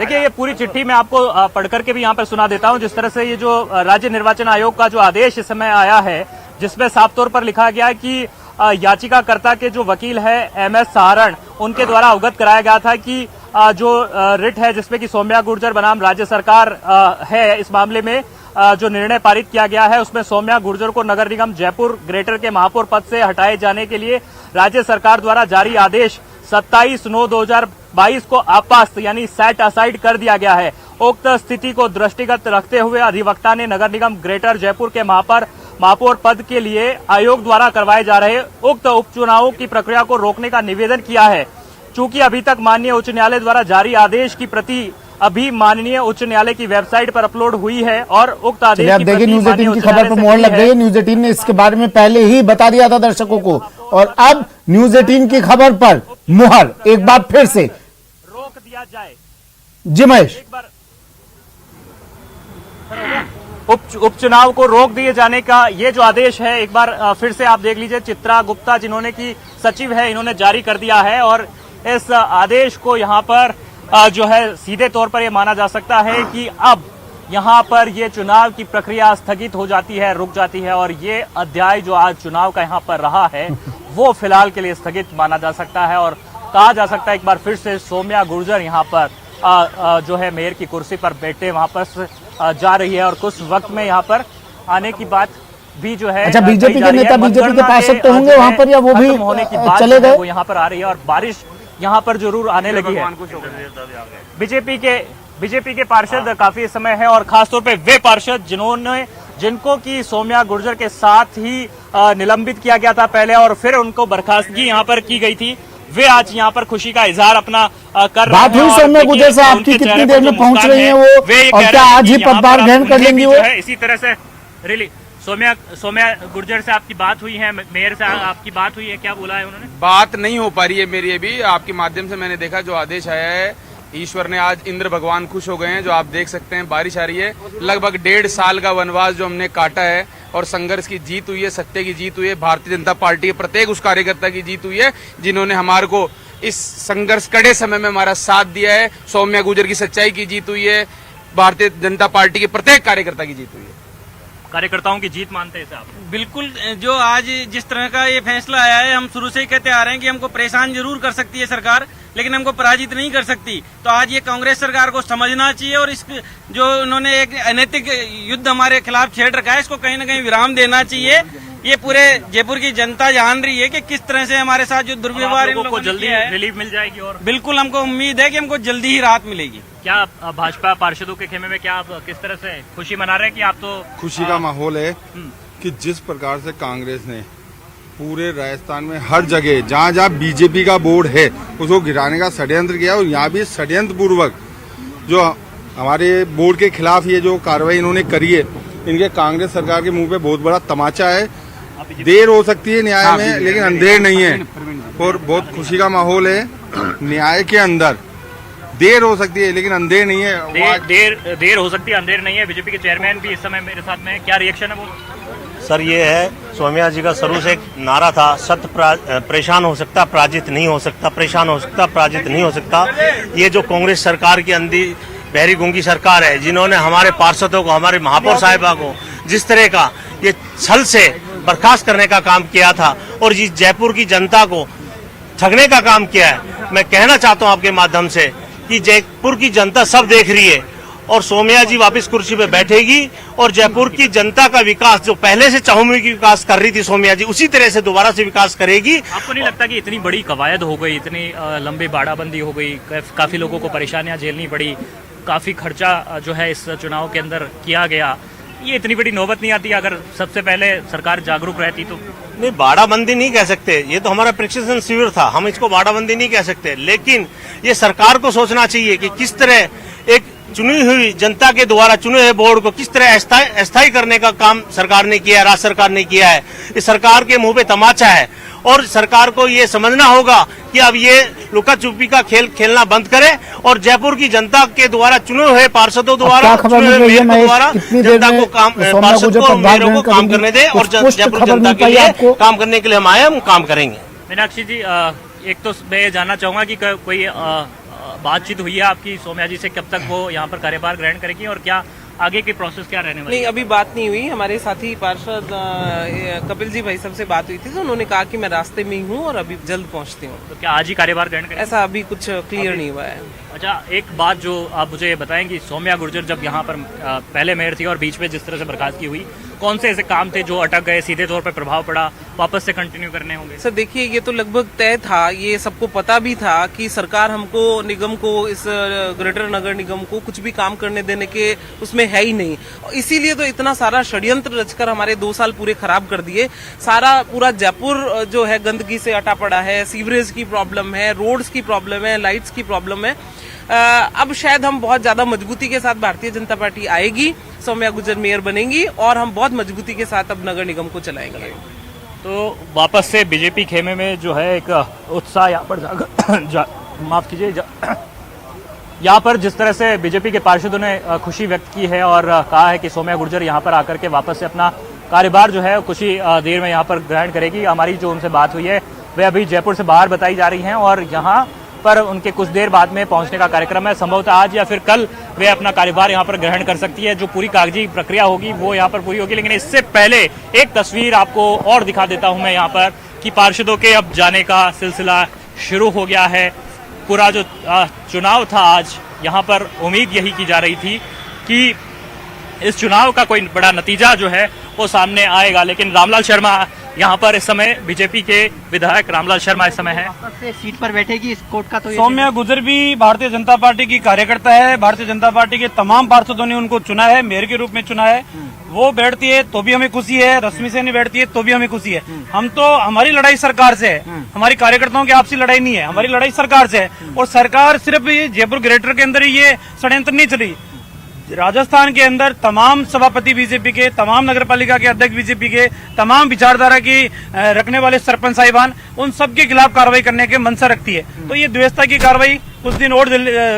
देखिए, ये पूरी चिट्ठी मैं आपको पढ़ करके भी यहाँ पर सुना देता हूँ। जिस तरह से ये जो राज्य निर्वाचन आयोग का जो आदेश इस समय आया है, जिसमें साफ तौर पर लिखा गया है कि याचिकाकर्ता के जो वकील है MS सहारण, उनके द्वारा अवगत कराया गया था कि जो रिट है जिसमें कि सौम्या गुर्जर बनाम राज्य सरकार है, इस मामले में जो निर्णय पारित किया गया है उसमें सौम्या गुर्जर को नगर निगम जयपुर ग्रेटर के महापौर पद से हटाए जाने के लिए राज्य सरकार द्वारा जारी आदेश 27/9/2022 को आपास्त यानी सेट असाइड कर दिया गया है। उक्त स्थिति को दृष्टिगत रखते हुए अधिवक्ता ने नगर निगम ग्रेटर जयपुर के महापौर पद के लिए आयोग द्वारा करवाए जा रहे उक्त उपचुनावों की प्रक्रिया को रोकने का निवेदन किया है। चूंकि अभी तक माननीय उच्च न्यायालय द्वारा जारी आदेश की प्रति अभी माननीय उच्च न्यायालय की वेबसाइट पर अपलोड हुई है और उक्त आदेश आप देखिए, न्यूज 18 की खबर पर मोहर लग गई है। न्यूज 18 ने इसके बारे में पहले ही बता दिया था दर्शकों को, और अब न्यूज 18 की खबर पर मुहर एक बार फिर से रोक दिया जाए। जी महेश, एक बार उपचुनाव को रोक दिए जाने का ये जो आदेश है, एक बार फिर से आप देख लीजिए। चित्रा गुप्ता जिन्होंने की सचिव है, इन्होंने जारी कर दिया है और इस आदेश को यहाँ पर जो है सीधे तौर पर यह माना जा सकता है कि अब यहाँ पर ये चुनाव की प्रक्रिया स्थगित हो जाती है, रुक जाती है, और ये अध्याय जो आज चुनाव का यहाँ पर रहा है वो फिलहाल के लिए स्थगित माना जा सकता है। और कहा जा सकता है एक बार फिर से सौम्या गुर्जर यहाँ पर जो है मेयर की कुर्सी पर बैठे वापस जा रही है और कुछ वक्त में यहाँ पर आने की बात भी जो है। अच्छा, बीजेपी के नेता बीजेपी के पार्षद तो होंगे वहां पर, या वो भी होने की बात चले गए? वो यहाँ पर आ रही है और बारिश यहाँ पर जरूर आने लगी है। बीजेपी के पार्षद काफी समय है और खासतौर पे वे पार्षद जिनको की सौम्या गुर्जर के साथ ही निलंबित किया गया था पहले और फिर उनको बर्खास्तगी यहाँ पर की गई थी, वे आज यहाँ पर खुशी का इजहार अपना कर रहे हैं। बात हुई सौम्या गुर्जर से आपकी, कितनी देर में पहुंच रही है वो, और क्या आज ही पदभार ग्रहण कर लेंगी वो? इसी तरह से रिली सौम्या गुर्जर से आपकी बात हुई है, मेयर से आपकी बात हुई है, क्या बोला है उन्होंने? बात नहीं हो पा रही है मेरी अभी। आपके माध्यम से मैंने देखा जो आदेश आया है, ईश्वर ने आज इंद्र भगवान खुश हो गए हैं। जो आप देख सकते हैं बारिश आ रही है, लगभग 1.5 साल का वनवास जो हमने काटा है और संघर्ष की जीत हुई है, सत्य की जीत हुई है, भारतीय जनता पार्टी के प्रत्येक उस कार्यकर्ता की जीत हुई है जिन्होंने हमारे को इस संघर्ष कड़े समय में हमारा साथ दिया है। सौम्या गुर्जर की सच्चाई की जीत हुई है, भारतीय जनता पार्टी के प्रत्येक कार्यकर्ता की जीत हुई है। कार्यकर्ताओं की जीत मानते हैं आप? बिल्कुल, जो आज जिस तरह का ये फैसला आया है, हम शुरू से ही कहते आ रहे हैं कि हमको परेशान जरूर कर सकती है सरकार, लेकिन हमको पराजित नहीं कर सकती। तो आज ये कांग्रेस सरकार को समझना चाहिए और इस जो उन्होंने एक अनैतिक युद्ध हमारे खिलाफ छेड़ रखा है, इसको कहीं न कहीं विराम देना चाहिए। ये पूरे जयपुर की जनता जान रही है कि किस तरह से हमारे साथ जो दुर्व्यवहार इन लोगों ने जल्दी किया है। रिलीफ मिल जाएगी और बिल्कुल हमको उम्मीद है कि हमको जल्दी ही राहत मिलेगी। क्या भाजपा पार्षदों के खेमे में क्या आप किस तरह से खुशी मना रहे हैं कि आप तो खुशी का माहौल है कि जिस प्रकार से कांग्रेस ने पूरे राजस्थान में हर जगह जहाँ जहाँ बीजेपी का बोर्ड है उसको गिराने का षड्यंत्र किया, और यहाँ भी षड्यंत्र पूर्वक जो हमारे बोर्ड के खिलाफ ये जो कार्रवाई इन्होंने करी है, इनके कांग्रेस सरकार के मुंह पे बहुत बड़ा तमाचा है। देर हो सकती है न्याय में, लेकिन अंधेर नहीं है, और बहुत खुशी का माहौल है। न्याय के अंदर देर हो सकती है लेकिन अंधेर नहीं है। देर हो सकती है, अंधेर नहीं है। बीजेपी के चेयरमैन भी इस समय मेरे साथ में, क्या रिएक्शन है वो? सर, ये है सौम्या जी का शुरू से एक नारा था, सत्य परेशान हो सकता, पराजित नहीं हो सकता, परेशान हो सकता, पराजित नहीं हो सकता। ये जो कांग्रेस सरकार की अंधी बहरी गूंगी सरकार है, जिन्होंने हमारे पार्षदों को, हमारे महापौर साहिबा को जिस तरह का ये छल से बर्खास्त करने का काम किया था और जिस जयपुर की जनता को ठगने का काम किया है, मैं कहना चाहता हूं आपके माध्यम से कि जयपुर की जनता सब देख रही है और सौम्या जी वापस कुर्सी पे बैठेगी और जयपुर की जनता का विकास जो पहले से चहुमुखी विकास कर रही थी सौम्या जी, उसी तरह से दोबारा से विकास करेगी। आपको नहीं लगता कि इतनी बड़ी कवायद हो गई, इतनी लंबी बाड़ाबंदी हो गई, काफी लोगों को परेशानियां झेलनी पड़ी, काफी खर्चा जो है इस चुनाव के अंदर किया गया, ये इतनी बड़ी नौबत नहीं आती अगर सबसे पहले सरकार जागरूक रहती तो? नहीं, बाड़ाबंदी नहीं कह सकते, ये तो हमारा प्रशिक्षण शिविर था, हम इसको बाड़ाबंदी नहीं कह सकते, लेकिन ये सरकार को सोचना चाहिए कि किस तरह एक चुनी हुई जनता के द्वारा चुने हुए बोर्ड को किस तरह अस्थायी करने का काम सरकार ने किया है, राज्य सरकार ने किया है। इस सरकार के मुंह पे तमाचा है और सरकार को ये समझना होगा कि अब ये लुका छुपी का खेल खेलना बंद करे और जयपुर की जनता के द्वारा चुने हुए पार्षदों द्वारा जनता को काम, पार्षद को, मेयरों को काम करने दे और जयपुर जनता के लिए काम करने के लिए हम आए, हम काम करेंगे। मीनाक्षी जी, एक तो मैं ये जानना चाहूंगा कि कोई बातचीत हुई है आपकी सोम्या जी से, कब तक वो यहाँ पर कार्यभार ग्रहण करेगी और क्या आगे की प्रोसेस क्या रहने वाली है? नहीं, अभी बात नहीं हुई। हमारे साथी पार्षद कपिल जी भाई सबसे बात हुई थी, तो उन्होंने कहा कि मैं रास्ते में ही हूँ और अभी जल्द पहुँचती हूँ। तो क्या आज ही कार्यभार ग्रहण करेंगे? ऐसा अभी कुछ क्लियर नहीं हुआ है। अच्छा, एक बात जो आप मुझे ये बताएं कि सौम्या गुर्जर जब यहाँ पर पहले मेयर थी और बीच में जिस तरह से बर्खास्तगी हुई, कौन से ऐसे काम थे जो अटक गए, सीधे तौर पर प्रभाव पड़ा, वापस से कंटिन्यू करने होंगे? सर देखिए, ये तो लगभग तय था, ये सबको पता भी था कि सरकार हमको निगम को, इस ग्रेटर नगर निगम को कुछ भी काम करने देने के उसमें है ही नहीं। इसीलिए तो इतना सारा षड्यंत्र रचकर हमारे 2 साल पूरे खराब कर दिए। पूरा जयपुर जो है गंदगी से अटा पड़ा है, सीवरेज की प्रॉब्लम है, रोड्स की प्रॉब्लम है, लाइट्स की प्रॉब्लम है। अब शायद हम बहुत ज्यादा मजबूती के साथ, भारतीय जनता पार्टी आएगी, सौम्या गुर्जर मेयर बनेंगी और हम बहुत मजबूती के साथ अब नगर निगम को चलाएंगे। तो वापस से बीजेपी खेमे में जो है एक उत्साह यहाँ पर माफ कीजिए, यहाँ पर जिस तरह से बीजेपी के पार्षदों ने खुशी व्यक्त की है और कहा है कि सौम्या गुर्जर यहाँ पर आकर के वापस से अपना कार्यभार जो है कुछ ही देर में यहाँ पर ग्रहण करेगी। हमारी जो उनसे बात हुई है वे अभी जयपुर से बाहर बताई जा रही हैं और यहाँ पर उनके कुछ देर बाद में पहुंचने का कार्यक्रम है। संभवतः आज या फिर कल वे अपना कार्यभार यहाँ पर ग्रहण कर सकती है। जो पूरी कागजी प्रक्रिया होगी वो यहाँ पर पूरी होगी, लेकिन इससे पहले एक तस्वीर आपको और दिखा देता हूँ मैं यहाँ पर कि पार्षदों के अब जाने का सिलसिला शुरू हो गया है। पूरा जो चुनाव था आज, यहाँ पर उम्मीद यही की जा रही थी कि इस चुनाव का कोई बड़ा नतीजा जो है वो सामने आएगा, लेकिन रामलाल शर्मा यहाँ पर इस समय, बीजेपी के विधायक रामलाल शर्मा इस समय है सीट पर बैठेगी इस कोर्ट का। तो सौम्या गुर्जर भी भारतीय जनता पार्टी की कार्यकर्ता है। भारतीय जनता पार्टी के तमाम पार्षदों ने उनको चुना है, मेयर के रूप में चुना है। वो बैठती है तो भी हमें खुशी है, रश्मि से नहीं बैठती है तो भी हमें खुशी है। हम तो, हमारी लड़ाई सरकार से है, हमारी कार्यकर्ताओं की आपसी लड़ाई नहीं है, हमारी लड़ाई सरकार से है। और सरकार सिर्फ जयपुर ग्रेटर के अंदर ही ये षड्यंत्र नहीं चली, राजस्थान के अंदर तमाम सभापति बीजेपी के, तमाम नगरपालिका के अध्यक्ष बीजेपी के, तमाम विचारधारा की रखने वाले सरपंच साहिबान, उन सब के खिलाफ कार्रवाई करने के मंशा रखती है। तो ये द्वेषता की कार्रवाई कुछ दिन और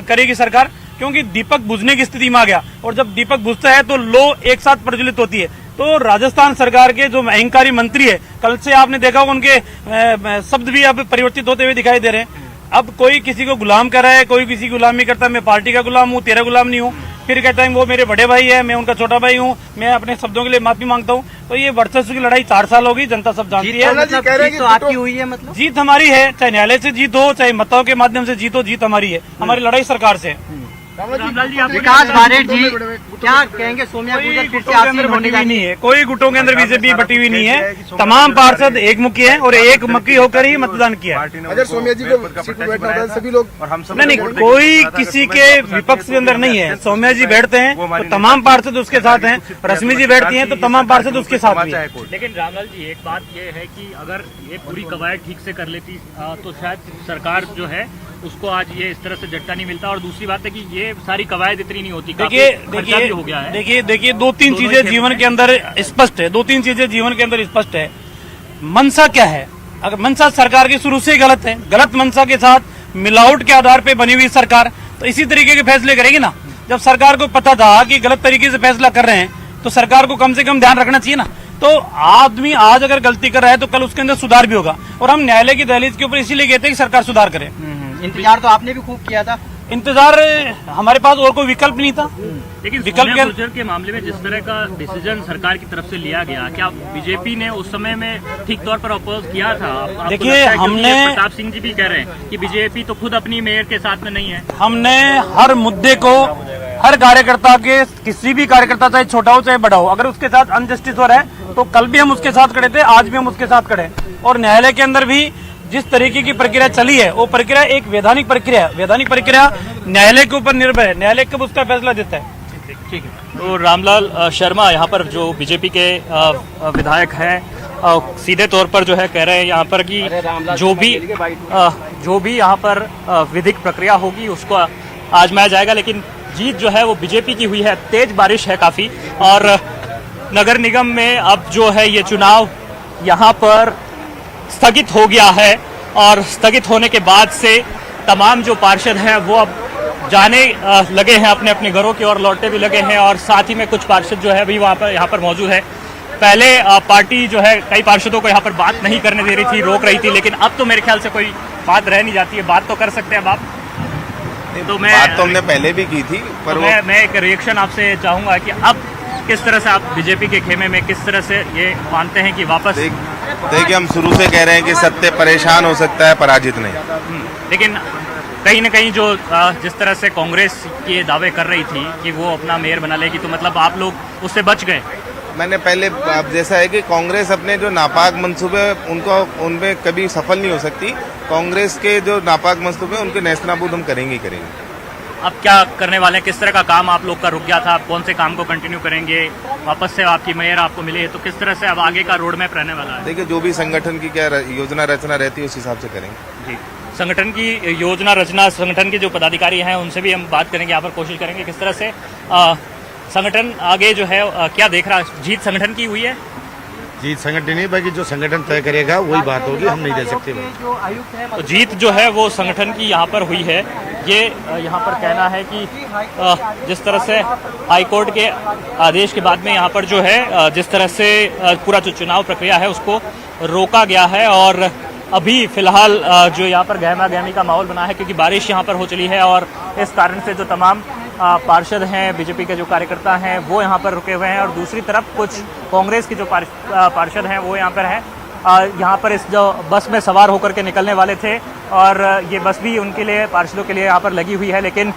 करेगी सरकार, क्योंकि दीपक बुझने की स्थिति में आ गया और जब दीपक बुझता है तो लो एक साथ प्रज्वलित होती है। तो राजस्थान सरकार के जो अहंकारी मंत्री है, कल से आपने देखा होगा उनके शब्द भी अब परिवर्तित होते हुए दिखाई दे रहे हैं। अब कोई किसी को गुलाम कर रहा है, कोई किसी गुलामी करता है, मैं पार्टी का गुलाम हूँ, तेरा गुलाम नहीं हूँ। फिर कहता है वो मेरे बड़े भाई है, मैं उनका छोटा भाई हूँ, मैं अपने शब्दों के लिए माफी मांगता हूँ। तो ये वर्चस्व की लड़ाई 4 साल होगी, जनता सब जानती है। जीत तो आपकी हुई है, मतलब जीत हमारी है, चाहे न्यायालय से जीत हो, चाहे मतों के माध्यम से जीत हो, जीत हमारी है। हमारी लड़ाई सरकार से है। विकास बारेट जी क्या कहेंगे? सोम्या गुर्जर फिर से आसीन होने जा रही है। कोई गुटों के अंदर बीजेपी बटी हुई नहीं है, तमाम पार्षद एक मुखी हैं और एक मुखी होकर ही मतदान किया। अगर सोम्या जी को सीट पर बैठना होता है सभी लोग, नहीं, कोई किसी के विपक्ष के अंदर नहीं है। सोम्या जी बैठते हैं तो तमाम पार्षद उसके साथ हैं, रश्मि जी बैठती हैं तो तमाम पार्षद उसके साथ भी हैं। लेकिन रामलाल जी, एक बात ये है कि अगर ये पूरी कवायद ठीक से कर लेती तो शायद सरकार जो है उसको आज ये इस तरह से झटका नहीं मिलता। और दूसरी बात है कि ये सारी कवायद इतनी नहीं होती। देखिए 2-3 चीजें जीवन के अंदर स्पष्ट है, 2-3 चीजें जीवन के अंदर स्पष्ट है। मनसा क्या है? अगर मनसा सरकार की शुरू से ही गलत है, गलत मनसा के साथ मिलावट के आधार पे बनी हुई सरकार तो इसी तरीके के फैसले करेगी ना। जब सरकार को पता था कि गलत तरीके से फैसला कर रहे हैं तो सरकार को कम से कम ध्यान रखना चाहिए ना। तो आदमी आज अगर गलती कर रहा है तो कल उसके अंदर सुधार भी होगा। और हम न्यायालय की दहलीज के ऊपर इसीलिए कहते हैं कि सरकार सुधार करे। इंतजार तो आपने भी खूब किया था। इंतजार, हमारे पास और कोई विकल्प नहीं था। लेकिन विकल्प के मामले में जिस तरह का डिसीजन सरकार की तरफ से लिया गया, क्या बीजेपी ने उस समय में ठीक तौर पर अपोज किया था? देखिए, हमने, प्रताप सिंह जी भी कह रहे हैं कि बीजेपी तो खुद अपनी मेयर के साथ में नहीं है। हमने हर मुद्दे को, हर कार्यकर्ता के, किसी भी कार्यकर्ता चाहे छोटा हो चाहे बड़ा हो, अगर उसके साथ अनजस्टिस हो रहा है तो कल भी हम उसके साथ खड़े थे, आज भी हम उसके साथ खड़े हैं। और न्यायालय के अंदर भी जिस तरीके की प्रक्रिया चली है वो प्रक्रिया एक वैधानिक प्रक्रिया है। वैधानिक प्रक्रिया न्यायालय के ऊपर निर्भर है, न्यायालय कब उसका फैसला देता है। ठीक है। तो रामलाल शर्मा यहाँ पर जो बीजेपी के विधायक हैं, सीधे तौर पर जो है कह रहे हैं यहाँ पर कि जो भी यहाँ पर विधिक प्रक्रिया होगी उसको आजमाया जाएगा। लेकिन जीत जो है वो बीजेपी की हुई है। तेज बारिश है काफी और नगर निगम में अब जो है ये चुनाव यहाँ पर स्थगित हो गया है और स्थगित होने के बाद से तमाम जो पार्षद हैं वो अब जाने लगे हैं, अपने अपने घरों की ओर लौटने भी लगे हैं। और साथ ही में कुछ पार्षद जो है अभी यहाँ पर मौजूद है। पहले पार्टी जो है कई पार्षदों को यहाँ पर बात नहीं करने दे रही थी, रोक रही थी, लेकिन अब तो मेरे ख्याल से कोई बात रह नहीं जाती है। बात तो कर सकते हैं अब आप। तो बात तो हमने पहले भी की थी, पर मैं एक रिएक्शन आपसे चाहूंगा कि अब किस तरह से आप बीजेपी के खेमे में किस तरह से ये मानते हैं कि वापस देखिए, हम शुरू से कह रहे हैं कि सत्य परेशान हो सकता है, पराजित नहीं। लेकिन कहीं न कहीं जो जिस तरह से कांग्रेस के दावे कर रही थी कि वो अपना मेयर बना लेगी, तो मतलब आप लोग उससे बच गए। मैंने पहले अब जैसा है कि कांग्रेस अपने जो नापाक मंसूबे उनमें कभी सफल नहीं हो सकती। कांग्रेस के जो नापाक मंसूबे उनके नेस्तनाबूद हम करेंगे। अब क्या करने वाले हैं? किस तरह का काम आप लोग का रुक गया था, आप कौन से काम को कंटिन्यू करेंगे? वापस से आपकी मेयर आपको मिली है, तो किस तरह से अब आगे का रोड मैप रहने वाला है? देखिए, जो भी संगठन की क्या योजना रचना रहती है उस हिसाब से करेंगे। जी, संगठन की योजना रचना, संगठन के जो पदाधिकारी हैं उनसे भी हम बात करेंगे, यहाँ पर कोशिश करेंगे किस तरह से संगठन आगे जो है क्या देख रहा है। जीत संगठन की हुई है? जीत संगठन नहीं, बाकी जो संगठन तय करेगा वही बात होगी, हम नहीं दे सकते। तो जीत जो है वो संगठन की यहाँ पर हुई है। ये यहाँ पर कहना है कि जिस तरह से हाईकोर्ट के आदेश के बाद में यहाँ पर जो है जिस तरह से पूरा जो चुनाव प्रक्रिया है उसको रोका गया है, और अभी फिलहाल जो यहाँ पर गहमा गहमी का माहौल बना है क्योंकि बारिश यहाँ पर हो चली है, और इस कारण से जो तमाम पार्षद हैं, बीजेपी के जो कार्यकर्ता हैं वो यहाँ पर रुके हुए हैं, और दूसरी तरफ कुछ कांग्रेस के जो पार्षद हैं वो यहाँ पर हैं। यहाँ पर इस जो बस में सवार होकर के निकलने वाले थे, और ये बस भी उनके लिए, पार्षदों के लिए यहाँ पर लगी हुई है। लेकिन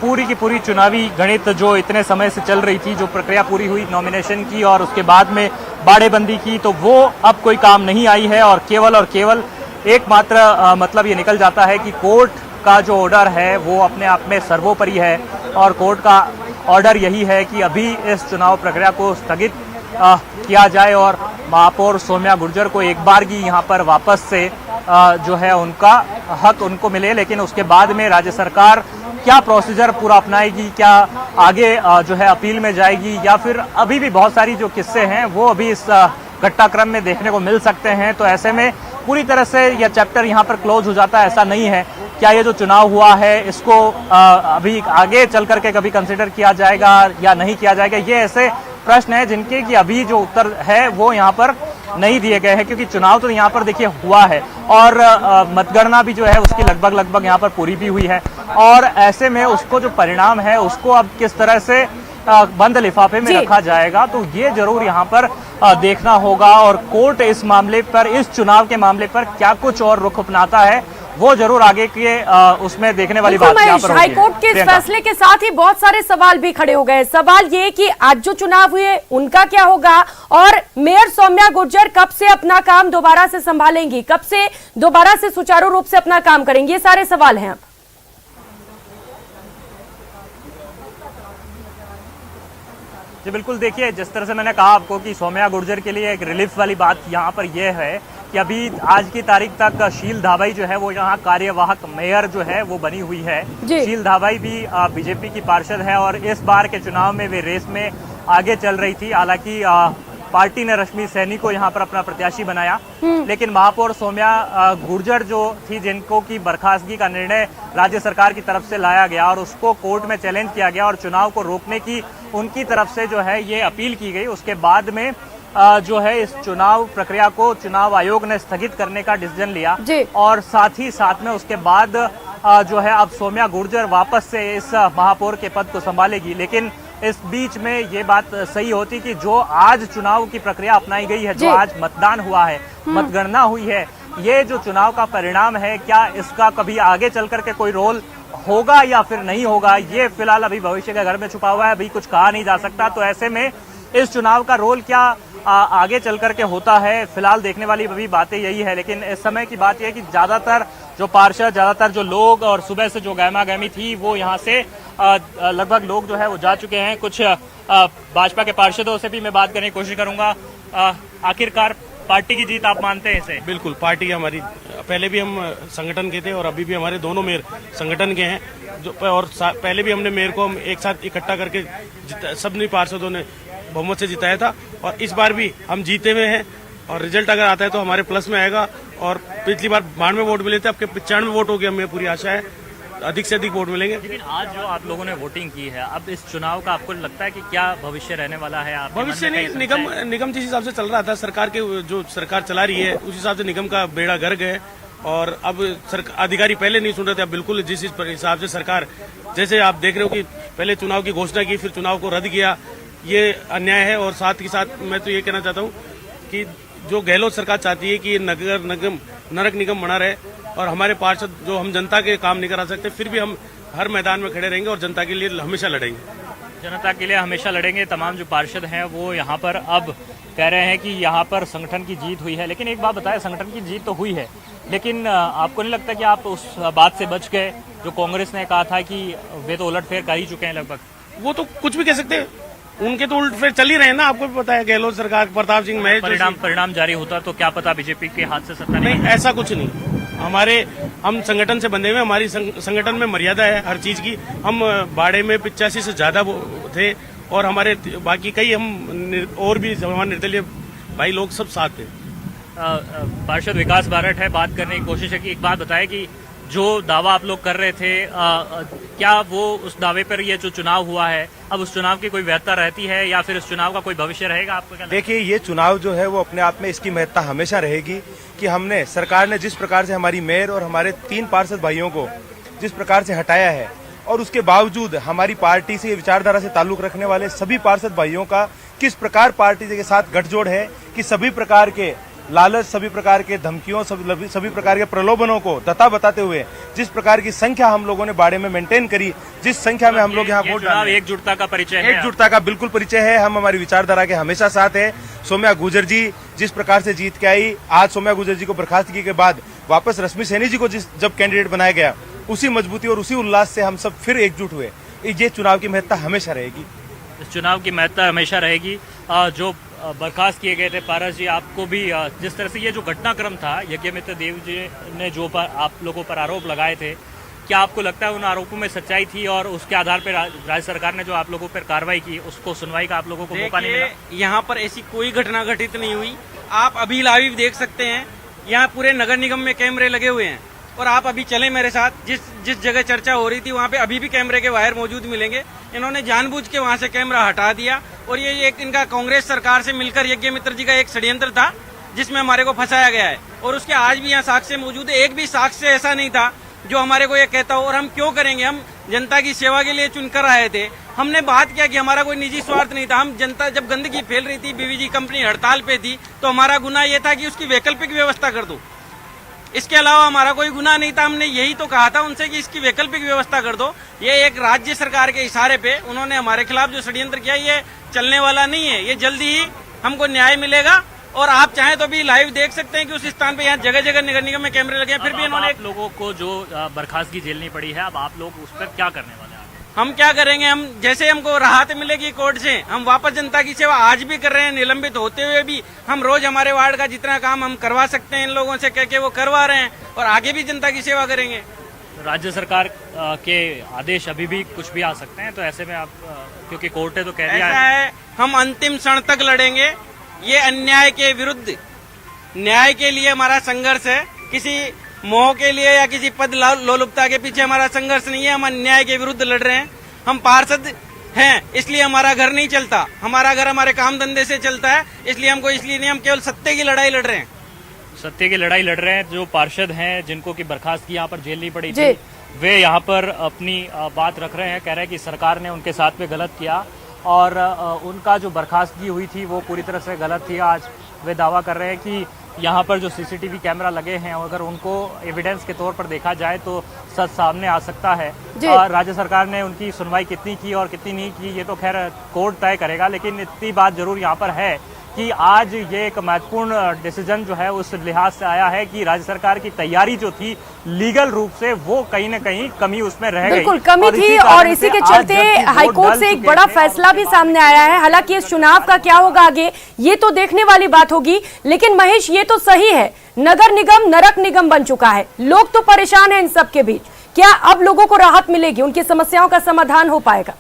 पूरी की पूरी चुनावी गणित जो इतने समय से चल रही थी, जो प्रक्रिया पूरी हुई नॉमिनेशन की और उसके बाद में बाड़ेबंदी की, तो वो अब कोई काम नहीं आई है। और केवल एकमात्र मतलब ये निकल जाता है कि कोर्ट का जो ऑर्डर है वो अपने आप में सर्वोपरि है, और कोर्ट का ऑर्डर यही है कि अभी इस चुनाव प्रक्रिया को स्थगित किया जाए और महापौर सौम्या गुर्जर को एक बार की यहाँ पर वापस से जो है उनका हक उनको मिले। लेकिन उसके बाद में राज्य सरकार क्या प्रोसीजर पूरा अपनाएगी, क्या आगे जो है अपील में जाएगी, या फिर अभी भी बहुत सारी जो किस्से हैं वो अभी इस घटनाक्रम में देखने को मिल सकते हैं। तो ऐसे में पूरी तरह से यह चैप्टर यहाँ पर क्लोज हो जाता है ऐसा नहीं है। क्या ये जो चुनाव हुआ है इसको अभी आगे चल करके कभी कंसिडर किया जाएगा या नहीं किया जाएगा, ये ऐसे प्रश्न है जिनके कि अभी जो उत्तर है वो यहाँ पर नहीं दिए गए हैं, क्योंकि चुनाव तो यहाँ पर देखिए हुआ है, और मतगणना भी जो है उसकी लगभग यहाँ पर पूरी भी हुई है, और ऐसे में उसको जो परिणाम है उसको अब किस तरह से बंद लिफाफे में रखा जाएगा, तो ये जरूर यहाँ पर देखना होगा। और कोर्ट इस मामले पर, इस चुनाव के मामले पर क्या कुछ और रुख अपनाता है वो जरूर आगे के उसमें देखने वाली बात यहाँ पर होगी। हाईकोर्ट के इस फैसले के साथ ही बहुत सारे सवाल भी खड़े हो गए। सवाल ये कि आज जो चुनाव हुए उनका क्या होगा, और मेयर सौम्या गुर्जर कब से अपना काम दोबारा से संभालेंगी, कब से दोबारा से सुचारू रूप से अपना काम करेंगी, ये सारे सवाल हैं। जी बिल्कुल, देखिए जिस तरह से मैंने कहा आपको कि सौम्या गुर्जर के लिए एक रिलीफ वाली बात यहाँ पर यह है कि अभी आज की तारीख तक शील धाबाई जो है वो यहाँ कार्यवाहक मेयर जो है वो बनी हुई है। शील धाबाई भी बीजेपी की पार्षद है, और इस बार के चुनाव में वे रेस में आगे चल रही थी। हालांकि पार्टी ने रश्मि सैनी को यहाँ पर अपना प्रत्याशी बनाया, लेकिन महापौर सौम्या गुर्जर जो थी, जिनको की बर्खास्तगी का निर्णय राज्य सरकार की तरफ से लाया गया और उसको कोर्ट में चैलेंज किया गया और चुनाव को रोकने की उनकी तरफ से जो है ये अपील की गई। उसके बाद में जो है इस चुनाव प्रक्रिया को चुनाव आयोग ने स्थगित करने का डिसीजन लिया, और साथ ही साथ में उसके बाद जो है अब सौम्या गुर्जर वापस से इस महापौर के पद को संभालेगी। लेकिन इस बीच में ये बात सही होती कि जो आज चुनाव की प्रक्रिया अपनाई गई है, जो आज मतदान हुआ है, मतगणना हुई है, ये जो चुनाव का परिणाम है, क्या इसका कभी आगे चल करके कोई रोल होगा या फिर नहीं होगा, ये फिलहाल अभी भविष्य के घर में छुपा हुआ है, अभी कुछ कहा नहीं जा सकता। तो ऐसे में इस चुनाव का रोल क्या आगे चल करके होता है, फिलहाल देखने वाली अभी बातें यही है। लेकिन इस समय की बात यह है कि ज्यादातर जो पार्षद, ज्यादातर जो लोग, और सुबह से जो गहमा गहमी थी वो यहाँ से लगभग लोग जो है वो जा चुके हैं। कुछ भाजपा के पार्षदों से भी मैं बात करने की कोशिश करूंगा। आखिरकार पार्टी की जीत आप मानते हैं इसे? बिल्कुल, पार्टी हमारी, पहले भी हम संगठन के थे और अभी भी हमारे दोनों मेयर संगठन के हैं, जो और पहले भी हमने मेयर को हम एक साथ इकट्ठा करके सबने पार्षदों ने बहुमत से जिताया था, और इस बार भी हम जीते हुए हैं, और रिजल्ट अगर आता है तो हमारे प्लस में आएगा। और पिछली बार 92 वोट मिले थे, अब 95 वोट हो गए, हमें पूरी आशा है अधिक से अधिक वोट मिलेंगे। लेकिन आज जो आप लोगों ने वोटिंग की है, अब इस चुनाव का आपको लगता है कि क्या भविष्य रहने वाला है? भविष्य नहीं, निगम जिस हिसाब से चल रहा था, सरकार के जो सरकार चला रही है उस हिसाब से निगम का बेड़ा गर्क है, और अब अधिकारी पहले नहीं सुन रहे थे, अब बिल्कुल जिस हिसाब से सरकार, जैसे आप देख रहे हो कि पहले चुनाव की घोषणा की, फिर चुनाव को रद्द किया, ये अन्याय है। और साथ ही साथ मैं तो ये कहना चाहता हूँ कि जो गहलोत सरकार चाहती है कि नरक निगम बना रहे और हमारे पार्षद जो हम जनता के काम नहीं करा सकते, फिर भी हम हर मैदान में खड़े रहेंगे और जनता के लिए हमेशा लड़ेंगे। जनता के लिए हमेशा लड़ेंगे। तमाम जो पार्षद हैं वो यहाँ पर अब कह रहे हैं कि यहाँ पर संगठन की जीत हुई है। लेकिन एक बात बताएं, संगठन की जीत तो हुई है, लेकिन आपको नहीं लगता कि आप उस बात से बच गए जो कांग्रेस ने कहा था कि वे तो उलटफेर कर ही चुके हैं लगभग? वो तो कुछ भी कह सकते हैं, उनके तो उलटफेर चल ही रहे हैं ना। आपको भी पता है गहलोत सरकार, प्रताप सिंह महेश, परिणाम जारी होता तो क्या पता बीजेपी के हाथ से सत्ता नहीं, ऐसा कुछ नहीं। हम संगठन से बंधे हुए, हमारी संगठन में मर्यादा है हर चीज की। हम बाड़े में 85 से ज्यादा थे और हमारे बाकी कई हम और भी हमारे निर्दलीय भाई लोग सब साथ थे। पार्षद विकास बारट है, बात करने की कोशिश है कि एक बात बताए कि जो दावा आप लोग कर रहे थे, क्या वो उस दावे पर ये जो चुनाव हुआ है, अब उस चुनाव की कोई महत्ता रहती है या फिर इस चुनाव का कोई भविष्य रहेगा? आपको क्या? देखिए, ये चुनाव जो है वो अपने आप में इसकी महत्ता हमेशा रहेगी कि हमने, सरकार ने जिस प्रकार से हमारी मेयर और हमारे 3 पार्षद भाइयों को जिस प्रकार से हटाया है, और उसके बावजूद हमारी पार्टी से विचारधारा से ताल्लुक रखने वाले सभी पार्षद भाइयों का किस प्रकार पार्टी के साथ गठजोड़ है कि सभी प्रकार के लालच, सभी प्रकार के धमकियों, सभी प्रकार के प्रलोभनों को दता बताते हुए जिस प्रकार की संख्या हम लोगों ने बाड़े में मेंटेन करी, जिस संख्या में हम लोग यहाँ वोट डाले, एकजुटता का परिचय है। एकजुटता का बिल्कुल परिचय है। हम हमारी विचारधारा के हमेशा साथ है। सौम्या गुर्जर जी जिस प्रकार से जीत के आई, आज सौम्या गुर्जर जी को बर्खास्तगी के बाद वापस रश्मि सैनी जी को जब कैंडिडेट बनाया गया, उसी मजबूती और उसी उल्लास से हम सब फिर एकजुट हुए। ये चुनाव की महत्ता हमेशा रहेगी। इस चुनाव की महत्ता हमेशा रहेगी। जो बर्खास्त किए गए थे पारस जी, आपको भी जिस तरह से ये जो घटनाक्रम था, यज्ञमित्र देव जी ने जो आप लोगों पर आरोप लगाए थे, क्या आपको लगता है उन आरोपों में सच्चाई थी और उसके आधार पर राज्य सरकार ने जो आप लोगों पर कार्रवाई की, उसको सुनवाई का आप लोगों को मौका नहीं मिला? यहाँ पर ऐसी कोई घटना घटित नहीं हुई। आप अभी लाइव देख सकते हैं, यहाँ पूरे नगर निगम में कैमरे लगे हुए हैं और आप अभी चले मेरे साथ, जिस जगह चर्चा हो रही थी वहाँ पे अभी भी कैमरे के वायर मौजूद मिलेंगे। इन्होंने जानबूझ के वहाँ से कैमरा हटा दिया और ये एक इनका कांग्रेस सरकार से मिलकर यज्ञमित्र जी का एक षड्यंत्र था जिसमें हमारे को फंसाया गया है। और उसके आज भी यहाँ साक्ष्य मौजूद है। एक भी साक्ष्य ऐसा नहीं था जो हमारे को ये कहता हो। और हम क्यों करेंगे? हम जनता की सेवा के लिए चुनकर आए थे। हमने बात किया कि हमारा कोई निजी स्वार्थ नहीं था। हम जनता, जब गंदगी फैल रही थी, बीवीजी कंपनी हड़ताल पे थी, तो हमारा गुना ये था कि उसकी वैकल्पिक व्यवस्था कर दो। इसके अलावा हमारा कोई गुनाह नहीं था। हमने यही तो कहा था उनसे कि इसकी वैकल्पिक व्यवस्था कर दो। ये एक राज्य सरकार के इशारे पे उन्होंने हमारे खिलाफ जो षड्यंत्र किया, ये चलने वाला नहीं है। ये जल्दी ही हमको न्याय मिलेगा और आप चाहें तो भी लाइव देख सकते हैं कि उस स्थान पे यहाँ जगह जगह नगर निगम में कैमरे लगे हैं। फिर भी इन्होंने आप लोगों को जो बर्खास्तगी झेलनी पड़ी है, अब आप लोग उस पर क्या करने वाले हैं? हम क्या करेंगे? हम जैसे हमको राहत मिलेगी कोर्ट से, हम वापस जनता की सेवा आज भी कर रहे हैं। निलंबित होते हुए भी हम रोज हमारे वार्ड का जितना काम हम करवा सकते हैं इन लोगों से कह के वो करवा रहे हैं और आगे भी जनता की सेवा करेंगे। राज्य सरकार के आदेश अभी भी कुछ भी आ सकते हैं, तो ऐसे में आप, क्योंकि कोर्ट ने तो कह दिया है, हम अंतिम क्षण तक लड़ेंगे। ये अन्याय के विरुद्ध न्याय के लिए हमारा संघर्ष है। किसी मोह के लिए या किसी पद लोलुपता के पीछे हमारा संघर्ष नहीं है। हम अन्याय के विरुद्ध लड़ रहे हैं। हम पार्षद हैं, इसलिए हमारा घर नहीं चलता। हमारा घर हमारे काम धंधे से चलता है, इसलिए नहीं, हम केवल सत्य की लड़ाई लड़ रहे हैं। सत्य की लड़ाई लड़ रहे हैं। जो पार्षद हैं जिनको की बर्खास्तगी यहाँ पर झेलनी पड़ी थी, वे यहाँ पर अपनी बात रख रहे हैं। कह रहे हैं कि सरकार ने उनके साथ में गलत किया और उनका जो बर्खास्तगी हुई थी वो पूरी तरह से गलत थी। आज वे दावा कर रहे हैं कि यहाँ पर जो सीसीटीवी कैमरा लगे हैं, अगर उनको एविडेंस के तौर पर देखा जाए तो सच सामने आ सकता है। राज्य सरकार ने उनकी सुनवाई कितनी की और कितनी नहीं की, ये तो खैर कोर्ट तय करेगा। लेकिन इतनी बात जरूर यहाँ पर है कि आज ये एक महत्वपूर्ण डिसीजन जो है उस लिहाज से आया है कि राज्य सरकार की तैयारी जो थी लीगल रूप से, वो कहीं न कहीं कमी उसमें रह गई। बिल्कुल कमी थी और इसी के चलते हाईकोर्ट से एक बड़ा फैसला भी सामने आया है। हालांकि इस चुनाव का क्या होगा आगे, ये तो देखने वाली बात होगी। लेकिन महेश, ये तो सही है, नगर निगम नरक निगम बन चुका है। लोग तो परेशान हैं इन सब के बीच। क्या अब लोगों को राहत मिलेगी? उनकी समस्याओं का समाधान हो पाएगा?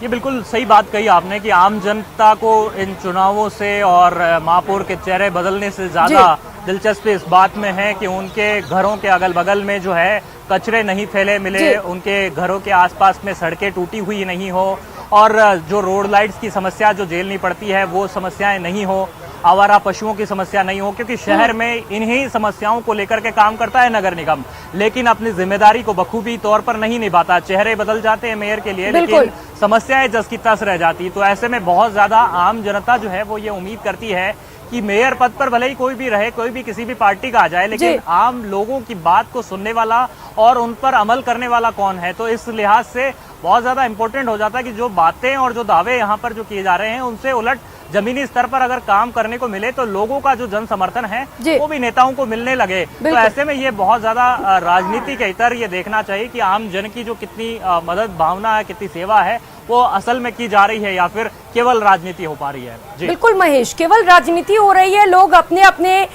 ये बिल्कुल सही बात कही आपने कि आम जनता को इन चुनावों से और महापौर के चेहरे बदलने से ज्यादा दिलचस्पी इस बात में है कि उनके घरों के अगल बगल में जो है कचरे नहीं फैले मिले, उनके घरों के आसपास में सड़कें टूटी हुई नहीं हो और जो रोड लाइट्स की समस्या जो झेलनी पड़ती है वो समस्याएं नहीं हो, आवारा पशुओं की समस्या नहीं हो, क्योंकि शहर में इन्हीं समस्याओं को लेकर के काम करता है नगर निगम, लेकिन अपनी जिम्मेदारी को बखूबी तौर पर नहीं निभाता। चेहरे बदल जाते हैं मेयर के लिए, लेकिन समस्याएं जस की तस रह जाती। तो ऐसे में बहुत ज्यादा आम जनता जो है वो ये उम्मीद करती है कि मेयर पद पर भले ही कोई भी रहे, कोई भी किसी भी पार्टी का आ जाए, लेकिन आम लोगों की बात को सुनने वाला और उन पर अमल करने वाला कौन है। तो इस लिहाज से बहुत ज्यादा इंपॉर्टेंट हो जाता है कि जो बातें और जो दावे यहाँ पर जो किए जा रहे हैं उनसे उलट जमीनी स्तर पर अगर काम करने को मिले तो लोगों का जो जन समर्थन है वो भी नेताओं को मिलने लगे। तो ऐसे में ये बहुत ज्यादा राजनीति के इतर ये देखना चाहिए कि आम जन की जो कितनी मदद भावना है, कितनी सेवा है वो असल में की जा रही है या फिर केवल राजनीति हो पा रही है। जी बिल्कुल महेश, केवल राजनीति हो रही है, लोग अपने अपने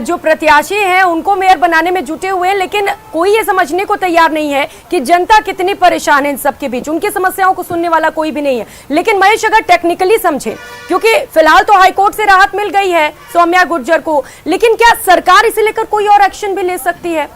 जो प्रत्याशी हैं उनको मेयर बनाने में जुटे हुए हैं, लेकिन कोई ये समझने को तैयार नहीं है कि जनता कितनी परेशान है इन सबके बीच। उनकी समस्याओं को सुनने वाला कोई भी नहीं है। लेकिन महेश अगर टेक्निकली समझे, क्योंकि फिलहाल तो हाईकोर्ट से राहत मिल गई है सौम्या गुर्जर को, लेकिन क्या सरकार इसे लेकर कोई और एक्शन भी ले सकती है?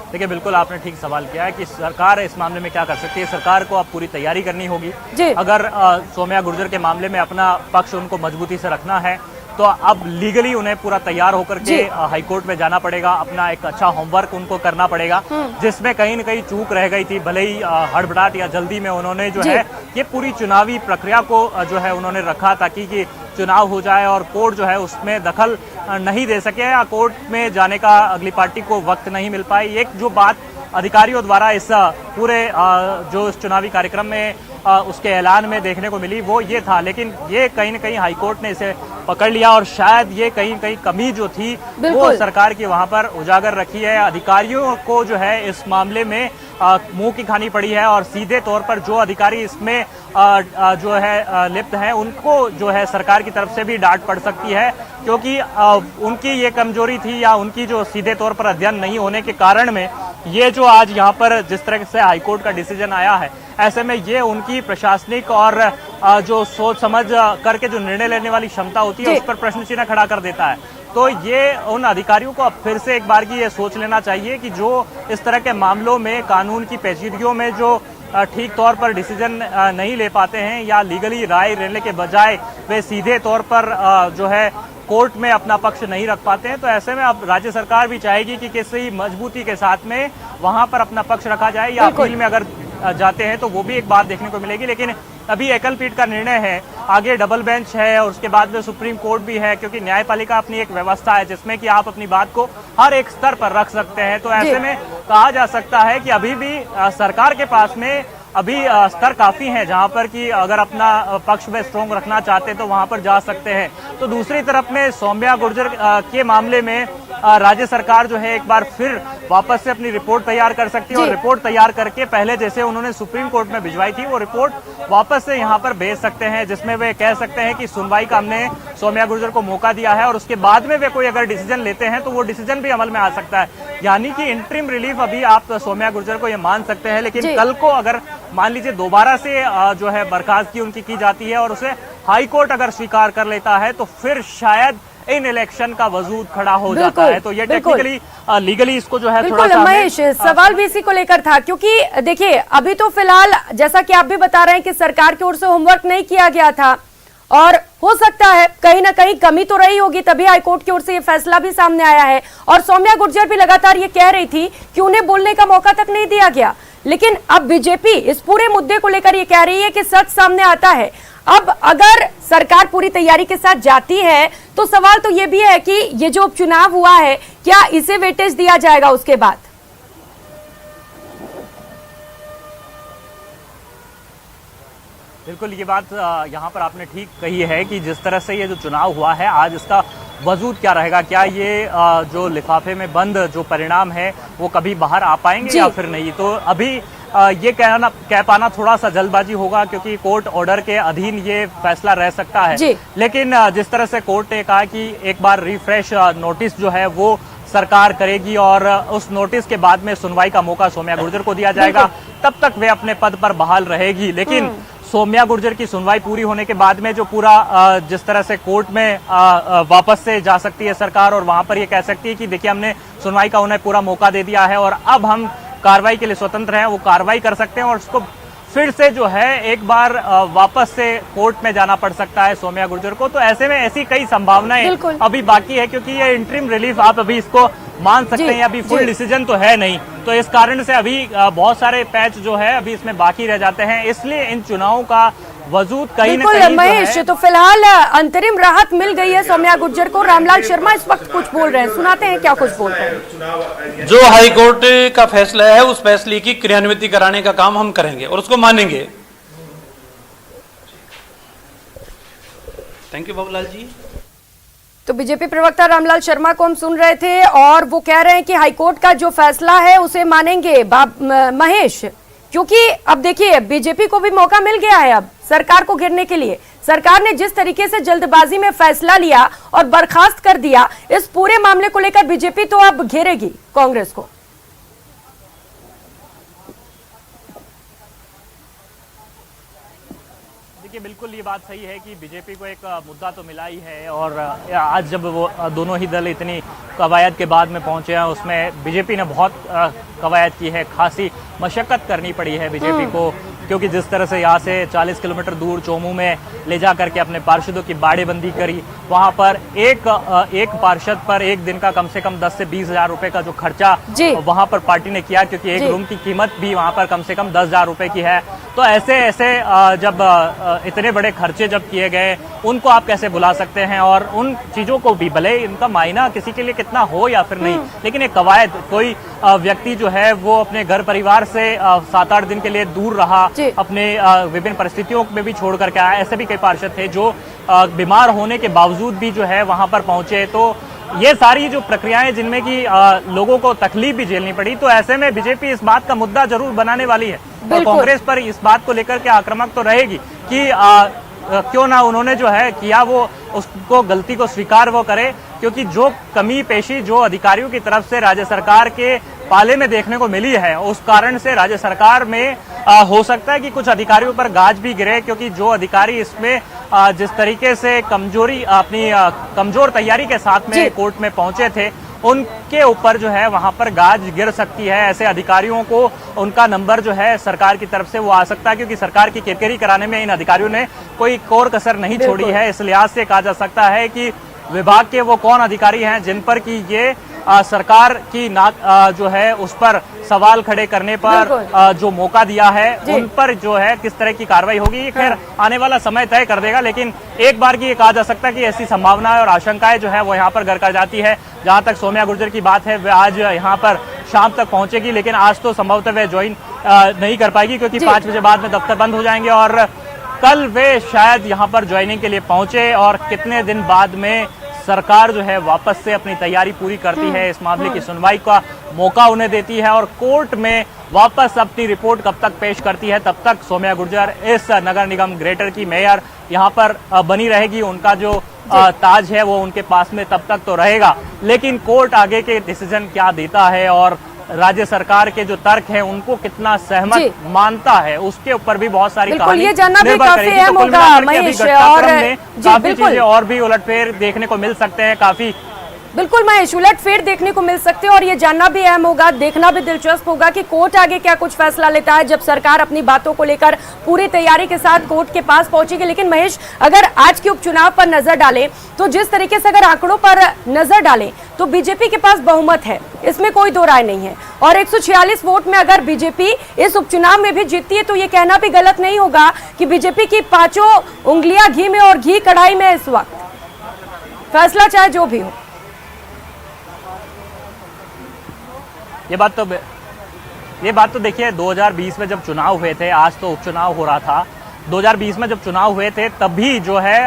देखिए, बिल्कुल आपने ठीक सवाल किया है कि सरकार इस मामले में क्या कर सकती है। सरकार को अब पूरी तैयारी करनी होगी। अगर सौम्या गुर्जर के मामले में अपना पक्ष उनको मजबूती से रखना है तो अब लीगली उन्हें पूरा तैयार होकर के हाईकोर्ट में जाना पड़ेगा, अपना एक अच्छा होमवर्क उनको करना पड़ेगा, जिसमें कहीं न कहीं चूक रह गई थी। भले ही हड़बड़ाहट या जल्दी में उन्होंने जो है ये पूरी चुनावी प्रक्रिया को जो है उन्होंने रखा ताकि कि चुनाव हो जाए और कोर्ट जो है उसमें दखल नहीं दे सके या कोर्ट में जाने का अगली पार्टी को वक्त नहीं मिल पाई। एक जो बात अधिकारियों द्वारा इस पूरे जो इस चुनावी कार्यक्रम में उसके ऐलान में देखने को मिली वो ये था, लेकिन ये कहीं न कहीं हाईकोर्ट ने इसे पकड़ लिया और शायद ये कहीं कहीं कमी जो थी वो सरकार की वहां पर उजागर रखी है। अधिकारियों को जो है इस मामले में मुंह की खानी पड़ी है और सीधे तौर पर जो अधिकारी इसमें जो है लिप्त हैं उनको जो है सरकार की तरफ से भी डांट पड़ सकती है, क्योंकि उनकी ये कमजोरी थी या उनकी जो सीधे तौर पर अध्ययन नहीं होने के कारण में ये जो आज यहाँ पर जिस तरह से हाईकोर्ट का डिसीजन आया है, ऐसे में ये उनकी प्रशासनिक और जो सोच समझ करके जो निर्णय लेने वाली क्षमता होती है उस पर प्रश्न चिन्ह खड़ा कर देता है। तो ये उन अधिकारियों को अब फिर से एक बार की ये सोच लेना चाहिए कि जो इस तरह के मामलों में कानून की पेचीदगियों में जो ठीक तौर पर डिसीजन नहीं ले पाते हैं या लीगली राय लेने के बजाय वे सीधे तौर पर जो है कोर्ट में अपना पक्ष नहीं रख पाते हैं, तो ऐसे में अब राज्य सरकार भी चाहेगी कि किसी मजबूती के साथ में वहां पर अपना पक्ष रखा जाए या अपील में अगर जाते हैं तो वो भी एक बात देखने को मिलेगी। लेकिन अभी एकल पीठ का निर्णय है, आगे डबल बेंच है और उसके बाद में सुप्रीम कोर्ट भी है, क्योंकि न्यायपालिका अपनी एक व्यवस्था है जिसमें कि आप अपनी बात को हर एक स्तर पर रख सकते हैं। तो ऐसे में कहा जा सकता है कि अभी भी सरकार के पास में अभी स्तर काफी हैं जहां पर कि अगर अपना पक्ष में स्ट्रॉन्ग रखना चाहते हैं तो वहां पर जा सकते हैं। तो दूसरी तरफ में सौम्या गुर्जर के मामले में राज्य सरकार जो है एक बार फिर वापस से अपनी रिपोर्ट तैयार कर सकती है और रिपोर्ट तैयार करके पहले जैसे उन्होंने सुप्रीम कोर्ट में भिजवाई थी वो रिपोर्ट वापस से यहाँ पर भेज सकते हैं, जिसमें वे कह सकते हैं कि सुनवाई का हमने सौम्या गुर्जर को मौका दिया है और उसके बाद में वे कोई अगर डिसीजन लेते हैं तो वो डिसीजन भी अमल में आ सकता है। यानी कि इंटरिम रिलीफ अभी आप सौम्या गुर्जर को ये मान सकते हैं, लेकिन कल को अगर मान लीजिए दोबारा से जो है बर्खास्तगी उनकी की जाती है और उसे हाई कोर्ट अगर स्वीकार कर लेता है तो फिर शायद इन इलेक्शन का वजूद खड़ा हो जाता है। तो ये टेक्निकली लीगली इसको जो है थोड़ा सा महेश सवाल भी इसी को लेकर था, क्योंकि देखिए अभी तो फिलहाल जैसा कि आप भी बता रहे हैं कि सरकार की ओर से होमवर्क नहीं किया गया था और हो सकता है कहीं ना कहीं कमी तो रही होगी, तभी हाईकोर्ट की ओर से ये फैसला भी सामने आया है। और सौम्या गुर्जर भी लगातार ये कह रही थी कि उन्हें बोलने का मौका तक नहीं दिया गया, लेकिन अब बीजेपी इस पूरे मुद्दे को लेकर ये कह रही है कि सच सामने आता है। अब अगर सरकार पूरी तैयारी के साथ जाती है तो सवाल तो ये भी है कि ये जो उपचुनाव हुआ है क्या इसे वेटेज दिया जाएगा उसके बाद? बिल्कुल, ये बात यहाँ पर आपने ठीक कही है कि जिस तरह से ये जो चुनाव हुआ है आज इसका वजूद क्या रहेगा, क्या ये जो लिफाफे में बंद जो परिणाम है वो कभी बाहर आ पाएंगे या फिर नहीं। तो अभी ये कह पाना थोड़ा सा जल्दबाजी होगा, क्योंकि कोर्ट ऑर्डर के अधीन ये फैसला रह सकता है। लेकिन जिस तरह से कोर्ट ने कहा कि एक बार रिफ्रेश नोटिस जो है वो सरकार करेगी और उस नोटिस के बाद में सुनवाई का मौका सौम्या गुर्जर को दिया जाएगा, तब तक वे अपने पद पर बहाल रहेगी। लेकिन सौम्या गुर्जर की सुनवाई पूरी होने के बाद में जो पूरा जिस तरह से कोर्ट में वापस से जा सकती है सरकार और वहां पर ये कह सकती है कि देखिए हमने सुनवाई का उन्हें पूरा मौका दे दिया है और अब हम कार्रवाई के लिए स्वतंत्र हैं, वो कार्रवाई कर सकते हैं और उसको फिर से जो है एक बार वापस से कोर्ट में जाना पड़ सकता है सौम्या गुर्जर को। तो ऐसे में ऐसी कई संभावनाएं अभी बाकी है, क्योंकि ये इंटरिम रिलीफ आप अभी इसको मान सकते हैं, अभी फुल डिसीजन तो है नहीं, तो इस कारण से अभी बहुत सारे पैच जो है अभी इसमें बाकी रह जाते हैं, इसलिए इन चुनावों का वजूद कहीं न कहीं महेश, तो फिलहाल अंतरिम राहत मिल गई है सौम्या गुर्जर को। रामलाल शर्मा इस वक्त कुछ बोल रहे हैं, सुनाते हैं क्या कुछ बोल रहे हैं। जो हाईकोर्ट का फैसला है उस फैसले की क्रियान्विति कराने का काम हम करेंगे और उसको मानेंगे। Thank you Babulal ji. तो बीजेपी प्रवक्ता रामलाल शर्मा को हम सुन रहे थे और वो कह रहे हैं कि हाईकोर्ट का जो फैसला है उसे मानेंगे महेश, क्योंकि अब देखिए बीजेपी को भी मौका मिल गया है अब सरकार को घेरने के लिए। सरकार ने जिस तरीके से जल्दबाजी में फैसला लिया और बर्खास्त कर दिया, इस पूरे मामले को लेकर बीजेपी तो अब घेरेगी कांग्रेस को। देखिए बिल्कुल ये बात सही है कि बीजेपी को एक मुद्दा तो मिला ही है और आज जब वो दोनों ही दल इतनी कवायद के बाद में पहुंचे हैं, उसमें बीजेपी ने बहुत कवायद की है, खासी मशक्कत करनी पड़ी है बीजेपी को, क्योंकि जिस तरह से यहाँ से 40 किलोमीटर दूर चोमू में ले जा करके अपने पार्षदों की बाड़ेबंदी करी, वहाँ पर एक पार्षद पर एक दिन का कम से कम 10 से 20 हजार रुपए का जो खर्चा वहाँ पर पार्टी ने किया, क्योंकि एक रूम की कीमत भी वहाँ पर कम से कम 10,000 रुपए की है। तो ऐसे जब इतने बड़े खर्चे जब किए गए, उनको आप कैसे भुला सकते हैं? और उन चीजों को भी, भले इनका मायना किसी के लिए कितना हो या फिर नहीं, लेकिन एक कवायद, कोई व्यक्ति जो है वो अपने घर परिवार से 7-8 दिन के लिए दूर रहा, अपने विभिन्न परिस्थितियों में भी छोड़ करके आया। ऐसे भी कई पार्षद थे जो बीमार होने के बावजूद भी जो है वहां पर पहुंचे। तो ये सारी जो प्रक्रियाएं जिनमें कि लोगों को तकलीफ भी झेलनी पड़ी, तो ऐसे में बीजेपी इस बात का मुद्दा जरूर बनाने वाली है और कांग्रेस पर इस बात को लेकर के आक्रामक तो रहेगी कि क्यों ना उन्होंने जो है किया वो उसको गलती को स्वीकार वो करे, क्योंकि जो कमी पेशी जो अधिकारियों की तरफ से राज्य सरकार के पाले में देखने को मिली है, उस कारण से राज्य सरकार में हो सकता है कि कुछ अधिकारियों पर गाज भी गिरे, क्योंकि जो अधिकारी इसमें जिस तरीके से अपनी कमजोर तैयारी के साथ में कोर्ट में पहुंचे थे, उनके ऊपर जो है वहां पर गाज गिर सकती है। ऐसे अधिकारियों को उनका नंबर जो है सरकार की तरफ से वो आ सकता है, क्योंकि सरकार की किरकिरी कराने में इन अधिकारियों ने कोई कोर कसर नहीं छोड़ी है। इस लिहाज से कहा जा सकता है कि विभाग के वो कौन अधिकारी हैं जिन पर कि ये सरकार की जो है उस पर सवाल खड़े करने पर जो मौका दिया है, उन पर जो है किस तरह की कार्रवाई होगी, ये खैर आने वाला समय तय कर देगा। लेकिन एक बार की ये कहा जा सकता है कि ऐसी संभावनाएं और आशंकाएं जो है वो यहाँ पर घर कर जाती है। जहां तक सौम्या गुर्जर की बात है, वे आज यहाँ पर शाम तक पहुंचेगी, लेकिन आज तो संभवतः वे ज्वाइन नहीं कर पाएगी, क्योंकि 5 बजे बाद में दफ्तर बंद हो जाएंगे और कल वे शायद यहाँ पर ज्वाइनिंग के लिए पहुंचे। और कितने दिन बाद में सरकार जो है वापस से अपनी तैयारी पूरी करती है, इस मामले की सुनवाई का मौका उन्हें देती है और कोर्ट में वापस अपनी रिपोर्ट कब तक पेश करती है, तब तक सौम्या गुर्जर इस नगर निगम ग्रेटर की मेयर यहाँ पर बनी रहेगी। उनका जो ताज है वो उनके पास में तब तक तो रहेगा, लेकिन कोर्ट आगे के डिसीजन क्या देता है और राज्य सरकार के जो तर्क हैं उनको कितना सहमत मानता है, उसके ऊपर भी बहुत सारी कहानी ये जानना भी काफी अहम होगा महेश। और काफी चीजें और भी उलटफेर देखने को मिल सकते हैं, काफी बिल्कुल महेश उलटफेर देखने को मिल सकते हैं और ये जानना भी अहम होगा, देखना भी दिलचस्प होगा कि कोर्ट आगे क्या कुछ फैसला लेता है, जब सरकार अपनी बातों को लेकर पूरी तैयारी के साथ कोर्ट के पास पहुंचेगी। लेकिन महेश, अगर आज के उपचुनाव पर नजर डालें तो जिस तरीके से अगर आंकड़ों पर नजर डालें तो बीजेपी के पास बहुमत है, इसमें कोई दो राय नहीं है। और 146 वोट में अगर बीजेपी इस उपचुनाव में भी जीतती है तो ये कहना भी गलत नहीं होगा कि बीजेपी की 5 उंगलियां घी में और घी कढ़ाई में इस वक्त, फैसला चाहे जो भी हो। ये बात तो देखिए 2020 में जब चुनाव हुए थे, आज तो उपचुनाव हो रहा था, 2020 में जब चुनाव हुए थे तभी जो है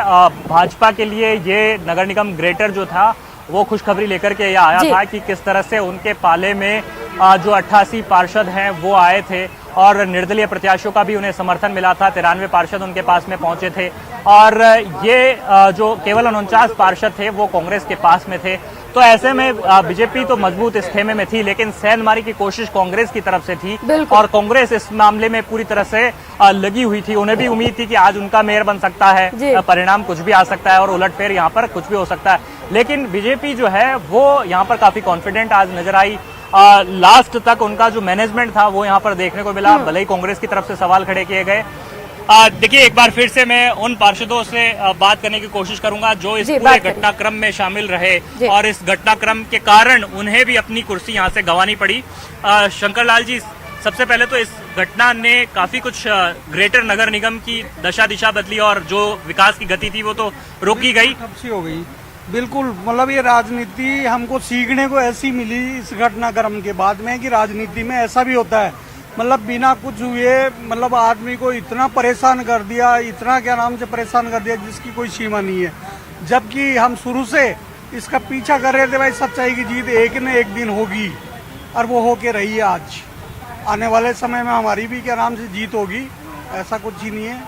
भाजपा के लिए ये नगर निगम ग्रेटर जो था वो खुशखबरी लेकर के यह आया था कि किस तरह से उनके पाले में जो 88 पार्षद हैं वो आए थे और निर्दलीय प्रत्याशियों का भी उन्हें समर्थन मिला था। 93 पार्षद उनके पास में पहुंचे थे और ये जो केवल 49 पार्षद थे वो कांग्रेस के पास में थे। तो ऐसे में बीजेपी तो मजबूत इस खेमे में थी, लेकिन सेंधमारी की कोशिश कांग्रेस की तरफ से थी और कांग्रेस इस मामले में पूरी तरह से लगी हुई थी। उन्हें भी उम्मीद थी कि आज उनका मेयर बन सकता है, परिणाम कुछ भी आ सकता है और उलटफेर यहाँ पर कुछ भी हो सकता है। लेकिन बीजेपी जो है वो यहाँ पर काफी कॉन्फिडेंट आज नजर आई लास्ट तक उनका जो मैनेजमेंट था वो यहाँ पर देखने को मिला। भले ही कांग्रेस की तरफ से सवाल खड़े किए गए। देखिए, एक बार फिर से मैं उन पार्षदों से बात करने की कोशिश करूंगा जो इस पूरे घटनाक्रम में शामिल रहे और इस घटनाक्रम के कारण उन्हें भी अपनी कुर्सी यहाँ से गंवानी पड़ी। शंकर लाल जी, सबसे पहले तो इस घटना ने काफी कुछ ग्रेटर नगर निगम की दशा दिशा बदली और जो विकास की गति थी वो तो रोकी गई, खपसी हो गई। बिल्कुल, मतलब ये राजनीति हमको सीखने को ऐसी मिली इस घटनाक्रम के बाद में कि राजनीति में ऐसा भी होता है। मतलब बिना कुछ हुए मतलब आदमी को इतना परेशान कर दिया, इतना क्या नाम से परेशान कर दिया जिसकी कोई सीमा नहीं है। जबकि हम शुरू से इसका पीछा कर रहे थे, भाई सच्चाई की जीत एक न एक दिन होगी और वो होके रही है। आज आने वाले समय में हमारी भी क्या नाम से जीत होगी, ऐसा कुछ ही नहीं है।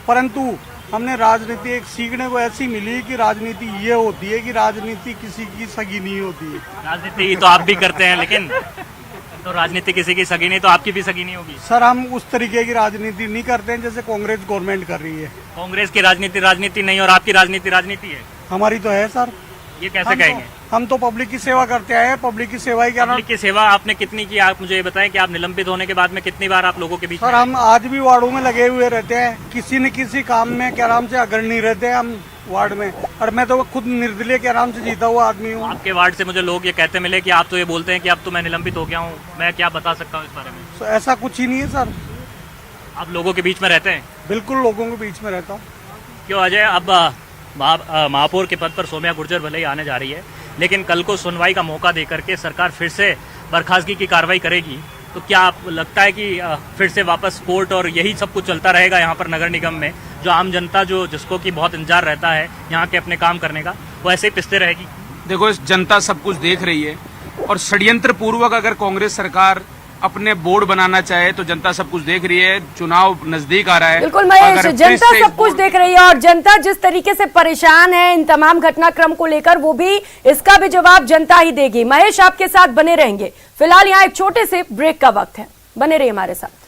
परंतु हमने राजनीति एक सीखने को ऐसी मिली कि राजनीति ये होती है कि राजनीति किसी की सगी नहीं होती। राजनीति तो आप भी करते हैं, लेकिन तो राजनीति किसी की सगी नहीं तो आपकी भी सगी नहीं होगी। सर, हम उस तरीके की राजनीति नहीं करते हैं जैसे कांग्रेस गवर्नमेंट कर रही है। कांग्रेस की राजनीति नहीं और आपकी राजनीति है। हमारी तो है सर। ये कैसे कहेंगे? हम तो पब्लिक की सेवा करते आए हैं। पब्लिक की सेवा ही क्या, पब्लिक की सेवा आपने कितनी की? आप मुझे ये बताएं कि आप निलंबित होने के बाद में कितनी बार आप लोगों के बीच? सर, हम आज भी वार्डों में लगे हुए रहते हैं, किसी न किसी काम में क्या नाम से अग्रणी रहते हैं हम वार्ड में। और मैं तो खुद निर्दलीय के नाम से जीता हुआ आदमी हूँ। आपके वार्ड से मुझे लोग ये कहते मिले कि आप तो ये बोलते हैं कि अब तो मैं निलंबित हो गया हूँ। मैं क्या बता सकता हूँ इस बारे में? तो ऐसा कुछ ही नहीं है सर। आप लोगों के बीच में रहते हैं? बिल्कुल, लोगों के बीच में रहता हूँ। क्यों अजय, अब महापौर के पद पर सौम्या गुर्जर भले ही आने जा रही है, लेकिन कल को सुनवाई का मौका देकर के सरकार फिर से बर्खास्तगी की कार्रवाई करेगी, तो क्या आप लगता है कि फिर से वापस कोर्ट और यही सब कुछ चलता रहेगा यहाँ पर नगर निगम में? जो आम जनता जिसको कि बहुत इंतजार रहता है यहाँ के अपने काम करने का, वो ऐसे ही पिसते रहेगी? देखो, इस जनता सब कुछ देख रही है और षड्यंत्र पूर्वक अगर कांग्रेस सरकार अपने बोर्ड बनाना चाहे तो जनता सब कुछ देख रही है। चुनाव नजदीक आ रहा है। बिल्कुल महेश, जनता सब कुछ देख रही है और जनता जिस तरीके से परेशान है इन तमाम घटनाक्रम को लेकर, वो भी इसका भी जवाब जनता ही देगी। महेश आपके साथ बने रहेंगे। फिलहाल यहाँ एक छोटे से ब्रेक का वक्त है, बने रहिए हमारे साथ।